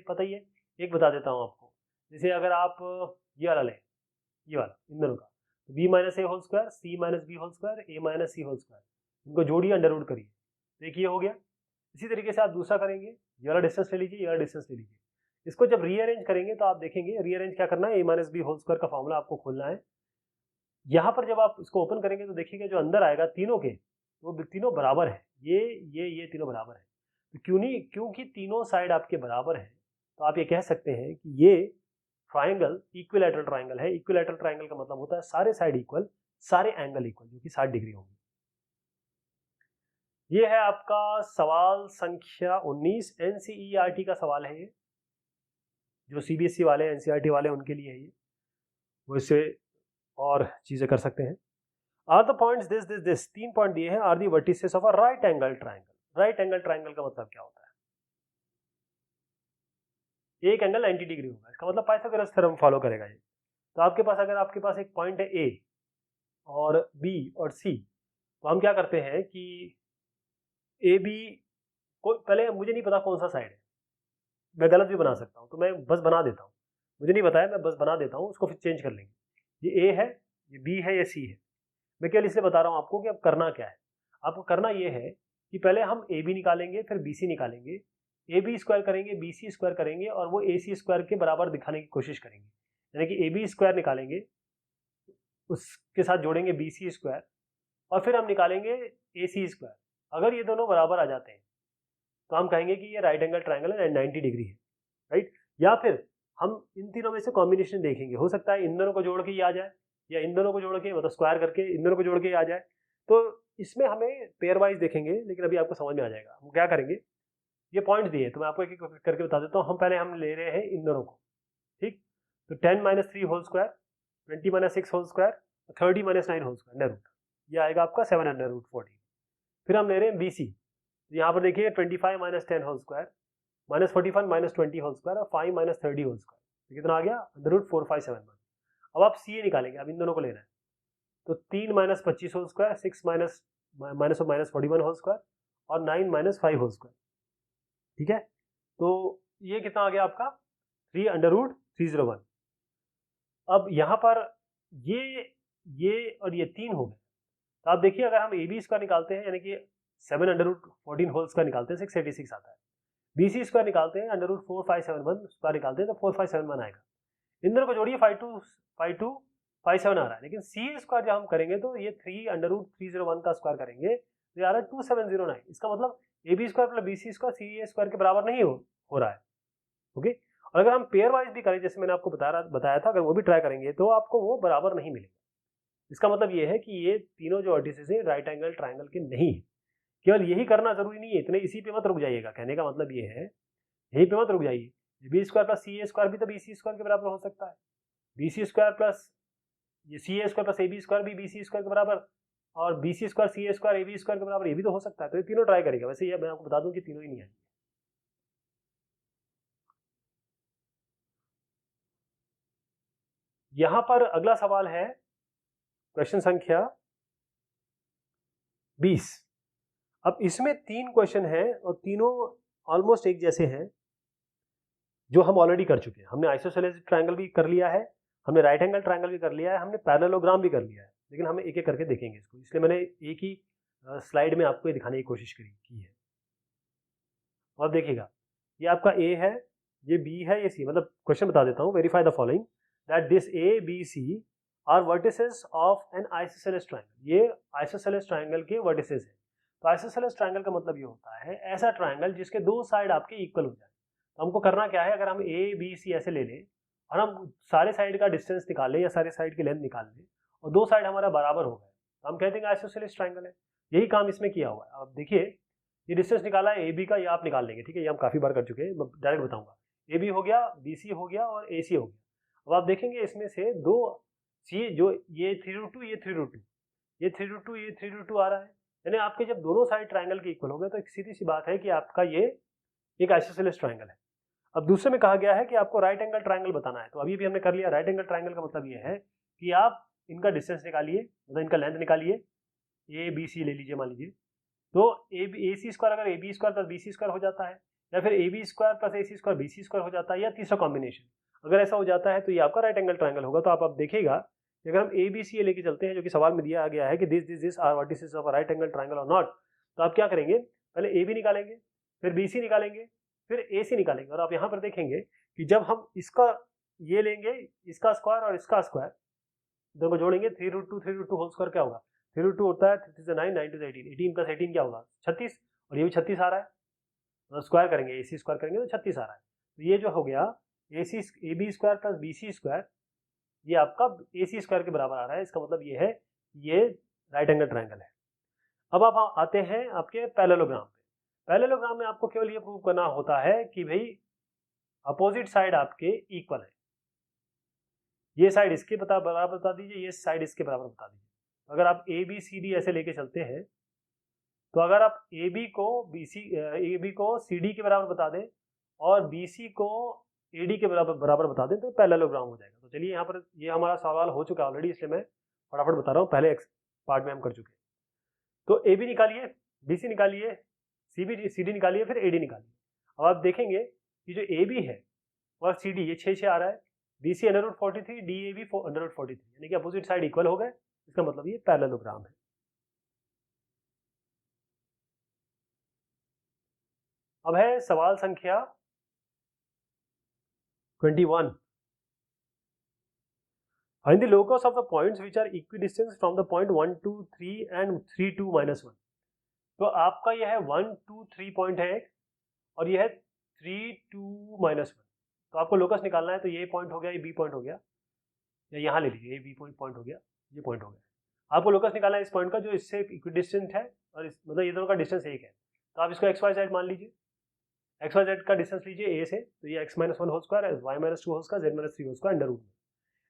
एक बता देता हूँ आपको। जैसे अगर आप ये वाला लें, ये वाला, इन दोनों का, तो B - A whole square, C - B whole square, A - C whole square, इनको जोड़िए, अंडर रूट करिए, देखिए हो गया। इसी तरीके से आप दूसरा करेंगे, ये वाला डिस्टेंस ले लीजिए, ये वाला डिस्टेंस ले लीजिए। इसको जब रीअरेंज करेंगे तो आप देखेंगे रीअरेंज क्या करना है, A - B होल स्क्वायर का फॉर्मूला आपको खोलना है। यहाँ पर जब आप इसको ओपन करेंगे तो देखिएगा जो अंदर आएगा तीनों के, वो तीनों बराबर है, ये तीनों बराबर है। तो क्योंकि तीनों साइड आपके बराबर हैं, तो आप ये कह सकते हैं कि ये ट्राइंगल इक्विलैटरल ट्राइंगल है। इक्विलैटरल ट्राइंगल का मतलब होता है सारे साइड इक्वल, सारे एंगल इक्वल, जो कि 60 डिग्री होंगे। ये है आपका सवाल संख्या 19, एनसीईआरटी का सवाल है ये, जो सीबीएसई वाले एनसीईआरटी वाले उनके लिए है ये, वो इससे और चीजें कर सकते हैं। Are the points this 3 point दिए हैं, are the vertices of a right angle triangle. Right angle triangle का मतलब क्या होता है? एक एंगल 90 डिग्री होगा, इसका मतलब पाइथागोरस थ्योरम फॉलो करेगा ये। तो आपके पास अगर आपके पास एक पॉइंट है ए और बी और सी, तो हम क्या करते हैं कि ए बी को, पहले मुझे नहीं पता कौन सा साइड है, मैं गलत भी बना सकता हूँ, तो मैं बस बना देता हूँ, मुझे नहीं पता है, मैं बस बना देता हूँ, उसको फिर चेंज कर लेंगे। ये ए है, ये बी है, ये सी है। मैं केवल इसलिए बता रहा हूँ आपको कि अब करना क्या है। आपको करना ये है कि पहले हम ए बी निकालेंगे, फिर बी सी निकालेंगे, ए बी स्क्वायर करेंगे, बी सी स्क्वायर करेंगे, और वो ए सी स्क्वायर के बराबर दिखाने की कोशिश करेंगे। यानी कि ए बी स्क्वायर निकालेंगे, उसके साथ जोड़ेंगे बी सी स्क्वायर, और फिर हम निकालेंगे ए सी स्क्वायर। अगर ये दोनों बराबर आ जाते हैं तो हम कहेंगे कि ये राइट एंगल ट्राइंगल है, 90 डिग्री है, राइट। या फिर हम इन तीनों में से कॉम्बिनेशन देखेंगे, हो सकता है इन दोनों को जोड़ के ये आ जाए, या इन दोनों को जोड़ के, मतलब स्क्वायर करके इन दोनों को जोड़ के आ जाए। तो इसमें हमें पेयर वाइज देखेंगे, लेकिन अभी आपको समझ में आ जाएगा। हम क्या करेंगे, ये पॉइंट दिए तो मैं आपको एक एक करके बता देता हूँ। हम पहले हम ले रहे हैं इन दोनों को, ठीक। तो 10 - 3 whole square, 20 - 6 whole square, 30 - 9 whole square, under root, ये आएगा आपका 7 अंडर रूट 14। फिर हम ले रहे हैं बी सी, यहाँ पर देखिए 25 - 10 होल स्क्वायर, -41 - 20 होल स्क्वायर, और 5 - 30 होल स्क्वायर, तो कितना आ गया, अंडर रूट 4571। अब आप सी ए निकालेंगे, अब इन दोनों को लेना है। तो 3 - 25 होल स्क्वायर, 6 -41 होल स्क्वायर, और 9 - 5 होल स्क्वायर, ठीक है। तो ये कितना आ गया आपका, 3 अंडर रूट 301। अब यहाँ पर ये और ये 3 हो गए। तो आप देखिए, अगर हम ए बी स्क्वायर निकालते हैं, यानी कि 7 अंडर रूट 14 होल स्क्वायर निकालते हैं, 686 आता है। बी सी स्क्वायर निकालते हैं, अंडर रूट 4571 स्क्वायर निकालते हैं, तो 4571 आएगा। इन दोनों को जोड़िए, 5257 आ रहा है। लेकिन सी स्क्वायर जब हम करेंगे तो ये 3 अंडर रूट 301 का स्क्वायर करेंगे, तो ये आ रहा है 2709। इसका मतलब A B square plus B C square C A square के बराबर नहीं हो रहा है, ओके। और अगर हम पेयर वाइज भी करें, जैसे मैंने आपको बताया था, अगर वो भी ट्राई करेंगे तो आपको वो बराबर नहीं मिलेगा। इसका मतलब ये है कि ये तीनों जो वर्टिसेस हैं राइट एंगल ट्राइंगल के नहीं है। केवल यही करना जरूरी नहीं है, इतने इसी पे मत रुक जाइएगा। कहने का मतलब ये है, यहीं पे मत रुक जाइए। B square plus C A square भी तो बी सी स्क्वायर के बराबर हो सकता है। बी सी स्क्वायर प्लस ये C A square plus A B square भी बी सी स्क्वायर के बराबर, और B C square C A square A B square के बराबर, ये भी तो हो सकता है। तो ये तीनों ट्राई करेगा। वैसे ये मैं आपको बता दूं कि तीनों ही नहीं आएंगे। यहां पर अगला सवाल है क्वेश्चन संख्या 20। अब इसमें 3 क्वेश्चन हैं और तीनों ऑलमोस्ट एक जैसे हैं, जो हम ऑलरेडी कर चुके हैं। हमने आइसोसेलेस ट्रायंगल भी कर लिया है, हमने राइट एंगल ट्रायंगल भी कर लिया है, हमने पैरेललोग्राम भी कर लिया है, लेकिन हम एक एक करके देखेंगे इसको। इसलिए मैंने एक ही स्लाइड में आपको ये दिखाने की कोशिश की है। और देखिएगा, ये आपका ए है, ये बी है, ये सी। मतलब क्वेश्चन बता देता हूँ, verify the following that this A B C are vertices of an isosceles triangle. ये आइसोसेलेस ट्रायंगल के वर्टिसेस है। तो आइसोसेलेस ट्रायंगल का मतलब ये होता है ऐसा ट्रायंगल जिसके 2 साइड आपके इक्वल हो जाए। तो हमको करना क्या है, अगर हम ए बी सी ऐसे ले लें और हम सारे साइड का डिस्टेंस निकाल लें या सारे साइड की लेंथ निकाल लें और 2 साइड हमारा बराबर हो गए, तो हम कहते हैं आइसोसेलेस ट्रायंगल है। यही काम इसमें किया हुआ है। अब देखिए, ये डिस्टेंस निकाला है ए बी का, ये आप निकाल लेंगे, ठीक है। ये हम काफी बार कर चुके हैं, डायरेक्ट बताऊंगा। ए बी हो गया, बी सी हो गया और ए सी हो गया। अब आप देखेंगे इसमें से 2 सी, जो ये 3√2, ये 3√2, ये 3√2, ये 3√2 आ रहा है। यानी आपके जब दोनों साइड ट्रायंगल के इक्वल हो गए तो एक सीधी सी बात है कि आपका ये एक आइसोसेलेस ट्रायंगल है। अब दूसरे में कहा गया है कि आपको राइट एंगल ट्रायंगल बताना है। तो अभी भी हमने कर लिया। राइट एंगल ट्रायंगल का मतलब ये है कि आप इनका डिस्टेंस निकालिए, मतलब इनका लेंथ निकालिए। ए बी सी ले लीजिए, मान लीजिए। तो ए सी स्क्वायर अगर A B square plus B C square हो जाता है, या फिर A B square plus A C square B C square हो जाता है, या तीसरा कॉम्बिनेशन अगर ऐसा हो जाता है, तो ये आपका राइट एंगल ट्रायंगल होगा। तो आप देखिएगा कि अगर हम ए बी सी लेके चलते हैं, जो कि सवाल में दिया गया है कि this are vertices of a right angle triangle और नॉट, तो आप क्या करेंगे, पहले ए बी निकालेंगे, फिर बी सी निकालेंगे, फिर ए सी निकालेंगे। और आप यहाँ पर देखेंगे कि जब हम इसका ये लेंगे, इसका स्क्वायर और इसका स्क्वायर, दोनों को जोड़ेंगे 3√2 होल स्क्वायर क्या होगा, 3√2 होता है 3 से 9, 9 to 18, 18 प्लस 18 क्या होगा 36, और ये भी 36 आ रहा है, मतलब स्क्वायर करेंगे AC स्क्वायर करेंगे तो 36 आ रहा है। तो ये जो हो गया AB square plus BC square, ये आपका AC स्क्वायर के बराबर आ रहा है। इसका मतलब ये है ये राइट एंगल ट्रायंगल है। अब आप आते हैं आपके पैरेललोग्राम पे। पैरेललोग्राम में आपको केवल ये प्रूव करना होता है कि भाई अपोजिट साइड आपके इक्वल है, ये साइड इसके बराबर बता दीजिए, ये साइड इसके बराबर बता दीजिए। अगर आप ABCD ऐसे लेके चलते हैं तो अगर आप AB को CD के बराबर बता दें और BC को AD के बराबर बता दें तो पैरेललोग्राम हो जाएगा। तो चलिए यहाँ पर ये हमारा सवाल हो चुका है ऑलरेडी, इसलिए मैं फटाफट बता रहा हूँ, पहले पार्ट में हम कर चुके हैं। तो AB निकालिए, BC निकालिए, CD निकालिए, फिर AD निकालिए। अब आप देखेंगे कि जो AB है और CD ये 6 आ रहा है, BC √43, DAB √43, यानी कि अपोजिट साइड इक्वल हो गए। इसका मतलब ये पैरेललोग्राम है। अब है सवाल संख्या 21। Find the locus of the points which are equidistant from the point 1, 2, 3 and 3, 2, -1। तो आपका यह है 1, 2, 3 पॉइंट है एक, और यह है 3, 2, -1। तो आपको लोकस निकालना है, तो ये पॉइंट हो गया, ये बी पॉइंट हो गया, या यहाँ ले लीजिए, ये बी पॉइंट हो गया, ये पॉइंट हो गया। आपको लोकस निकालना है इस पॉइंट का जो इससे इक्विडिस्टेंट है, और मतलब ये दोनों का डिस्टेंस एक है। तो आप इसको एक्स वाई जेड मान लीजिए, एक्स वाई जेड का डिस्टेंस लीजिए ए से, तो ये x-1 whole square, y - 2 whole square, z - 3 whole square under root में।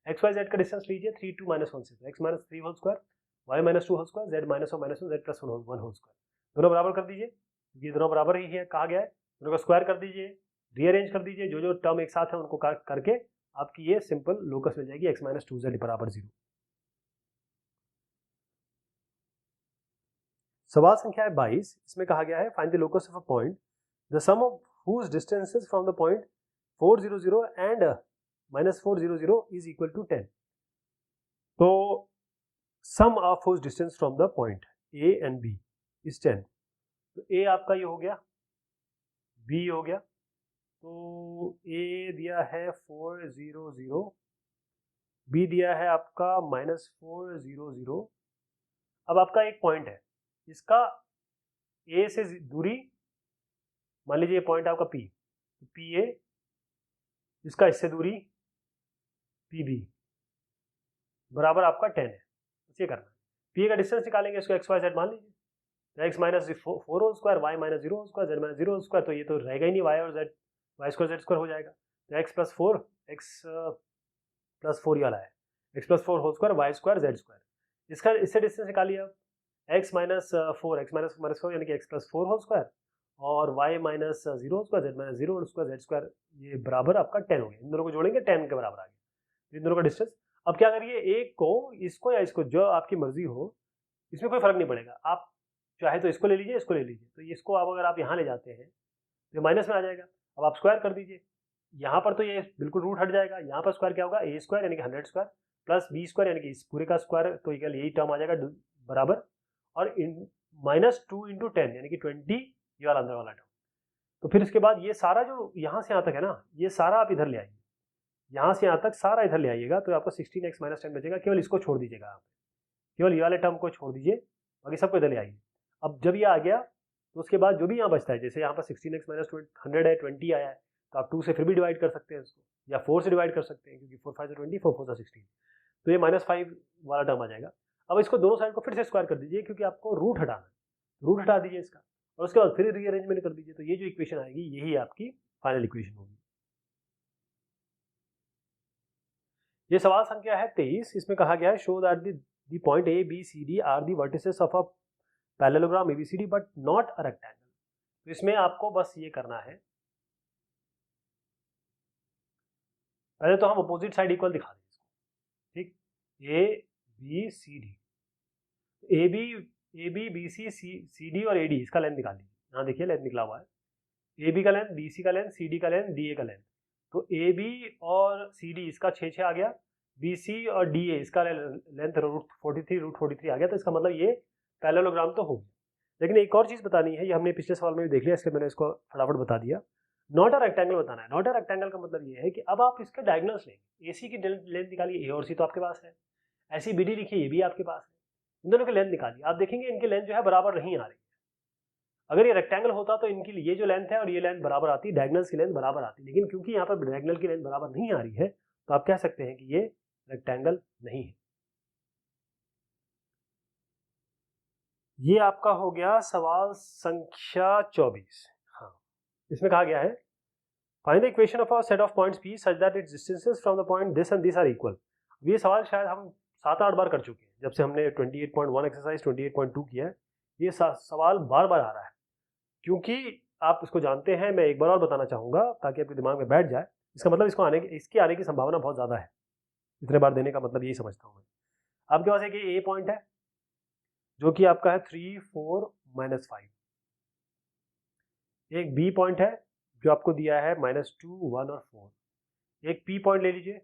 एक्स वाई जेड का डिस्टेंस लीजिए 3, 2, -1 से, तो x - 3 whole square, y - 2 whole square, z - 1 z + 1 whole square. दोनों बराबर कर दीजिए, ये दोनों बराबर ही है कहा गया है, दोनों को स्क्वायर कर दीजिए, रीअरेंज कर दीजिए, जो जो टर्म एक साथ है उनको करके आपकी ये सिंपल लोकस मिल जाएगी, x - 2z = 0। सवाल संख्या है 22। इसमें कहा गया है find the locus of a point the sum of whose distances from the point 4, 0, 0 and -4, 0, 0 is equal to 10। तो sum of whose distance from the point A and B is 10। तो A आपका ये हो गया, B हो गया, तो A दिया है 4, 0, 0, B दिया है आपका -4, 0, 0। अब आपका एक पॉइंट है, इसका A से दूरी मान लीजिए, ये पॉइंट आपका P, PA, इसका इससे दूरी PB बराबर आपका 10 है। ये करना है, पी का डिस्टेंस निकालेंगे, इसको एक्स वाई जेड मान लीजिए, तो X -4 whole square, Y -0 whole square, Z -0 whole square, तो ये तो रहेगा ही नहीं, वाई और Z, Y square Z square हो जाएगा। तो एक्स प्लस फोर ये वाला है, X plus 4 whole square, Y square Z square. इसका इससे डिस्टेंस निकालिए आप, एक्स -4 यानी कि एक्स प्लस 4 होल स्क्वायर, और Y -0 whole square, Z -0 whole square, Z square, ये बराबर आपका 10 हो गया। इन दोनों को जोड़ेंगे 10 के बराबर आ गया, इन दोनों का डिस्टेंस। अब क्या करिए, एक को, इसको या इसको, जो आपकी मर्जी हो, इसमें कोई फर्क नहीं पड़ेगा, आप चाहे तो इसको ले लीजिए, इसको ले लीजिए। तो इसको आप अगर आप यहाँ ले जाते हैं तो माइनस में आ जाएगा। अब आप स्क्वायर कर दीजिए, यहाँ पर तो ये बिल्कुल रूट हट जाएगा, यहाँ पर स्क्वायर क्या होगा, ए स्क्वायर यानी कि 100 स्क्वायर प्लस बी स्क्वायर यानी कि इस पूरे का स्क्वायर, तो यही टर्म आ जाएगा बराबर, और -2 × 10 यानी कि 20, ये वाला अंदर वाला टर्म। तो फिर इसके बाद ये सारा जो यहाँ से यहाँ तक है ना, ये सारा आप इधर ले आइए, यहाँ से यहाँ तक सारा इधर ले आइएगा, तो आपको 16x - 10 बचेगा। केवल इसको छोड़ दीजिएगा आप, केवल ये वाले टर्म को छोड़ दीजिए, बाकी सबको इधर ले आइए। अब जब ये आ गया तो उसके बाद जो भी यहाँ बचता है, जैसे यहाँ पर 16x - 100 है, 20 आया है, तो आप 2 से फिर भी डिवाइड कर सकते हैं इसको, या 4 से डिवाइड कर सकते हैं, क्योंकि 4 5 20, 4 4 16, तो ये -5 वाला टर्म आ जाएगा। अब इसको दोनों साइड को फिर से स्क्वायर कर दीजिए, क्योंकि आपको रूट हटाना है, रूट हटा दीजिए इसका, और उसके बाद फिर रीअरेंजमेंट कर दीजिए। तो ये जो इक्वेशन आएगी, यही आपकी फाइनल इक्वेशन होगी। ये सवाल संख्या है 23। इसमें कहा गया है show that the point A B C D are the vertices of a parallelogram ABCD but not a rectangle. तो इसमें आपको बस ये करना है, पहले तो हम अपोजिट साइड इक्वल दिखा दें इसको, ठीक, A B C D, A B B C D और ए डी, इसका लेंथ निकाल लीजिए। यहाँ देखिए लेंथ निकला हुआ है, ए बी का लेंथ, बी सी का लेंथ, सी डी का लेंथ, डी ए का लेंथ। तो ए बी और सी डी इसका 6 आ गया, बी सी और डी ए इसका लेंथ √43 आ गया। तो इसका मतलब ये पैरेललोग्राम तो हो गया। लेकिन एक और चीज़ बतानी है, ये हमने पिछले सवाल में भी देख लिया, इसलिए मैंने इसको फटाफट बता दिया। नॉट अ रेक्टेंगल बताना है। नॉट अ रेक्टेंगल का मतलब ये है कि अब आप इसके डायगोनल्स लेंगे, ए सी की लेंथ निकालिए, ए और सी तो आपके पास है, ऐसी BD लिखी, ये भी आपके पास है, इन दोनों की लेंथ निकालिए। आप देखेंगे इनकी लेंथ जो है बराबर नहीं आ रही है। अगर ये रेक्टेंगल होता तो इनकी ये जो लेंथ है और ये लेंथ बराबर आती, डायगोनल्स की लेंथ बराबर आती, लेकिन क्योंकि यहाँ पर डायगोनल की लेंथ बराबर नहीं आ रही है तो आप कह सकते हैं कि ये रेक्टेंगल नहीं है। ये आपका हो गया सवाल संख्या 24। हाँ, इसमें कहा गया है find the equation of a set of points P such that its distances from the point this and this are equal. ये सवाल शायद हम 7-8 बार कर चुके हैं जब से हमने 28.1 एक्सरसाइज 28.2 किया है। ये सवाल बार बार आ रहा है क्योंकि आप इसको जानते हैं। मैं एक बार और बताना चाहूंगा ताकि आपके दिमाग में बैठ जाए। इसका मतलब इसके आने की संभावना बहुत ज्यादा है। इतने बार देने का मतलब यही समझता हूं मैं। आपके पास एक ए पॉइंट है जो कि आपका है 3, 4, -5। एक बी पॉइंट है जो आपको दिया है -2, 1 और 4। एक पी पॉइंट ले लीजिए,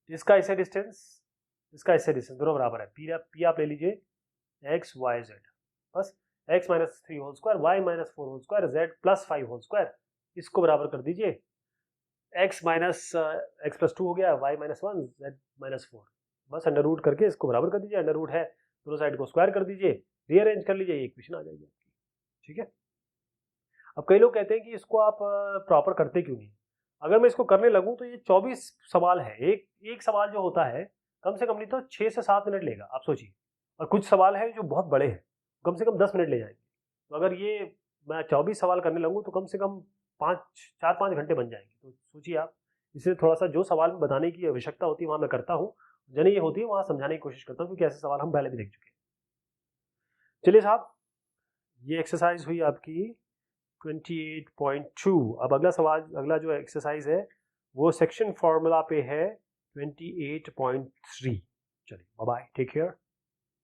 इसका इससे डिस्टेंस, इसका इससे डिस्टेंस दोनों बराबर है। पी आप ले लीजिए x, y, z, बस x - 3 whole square, y - 4 whole square, z + 5 whole square. इसको बराबर कर दीजिए, x + 2 हो गया, y - 1, z - 4। बस अंडर रूट करके इसको बराबर कर दीजिए। अंडर रूट है, दोनों साइड को स्क्वायर कर दीजिए, रीअरेंज कर लीजिए, ये इक्वेशन आ जाएगी आपकी। ठीक है। अब कई लोग कहते हैं कि इसको आप प्रॉपर करते क्यों नहीं। अगर मैं इसको करने लगूं तो ये 24 सवाल है। एक सवाल जो होता है कम से कम नहीं तो 6 से 7 मिनट लेगा, आप सोचिए। और कुछ सवाल है जो बहुत बड़े हैं, कम से कम 10 मिनट ले जाएंगे। तो अगर ये मैं 24 सवाल करने लगूं तो कम से कम 4-5 घंटे बन जाएंगे। तो सोचिए आप, इसलिए थोड़ा सा जो सवाल बताने की आवश्यकता होती है वहां मैं करता हूँ, जने ये होती है वहां समझाने की कोशिश करता हूँ, क्योंकि ऐसे सवाल हम पहले भी देख चुके हैं। चलिए साहब, ये एक्सरसाइज हुई आपकी 28.2। अब अगला सवाल, अगला जो एक्सरसाइज है वो सेक्शन फॉर्मूला पे है 28.3। चलिए बाय बाय, टेक केयर।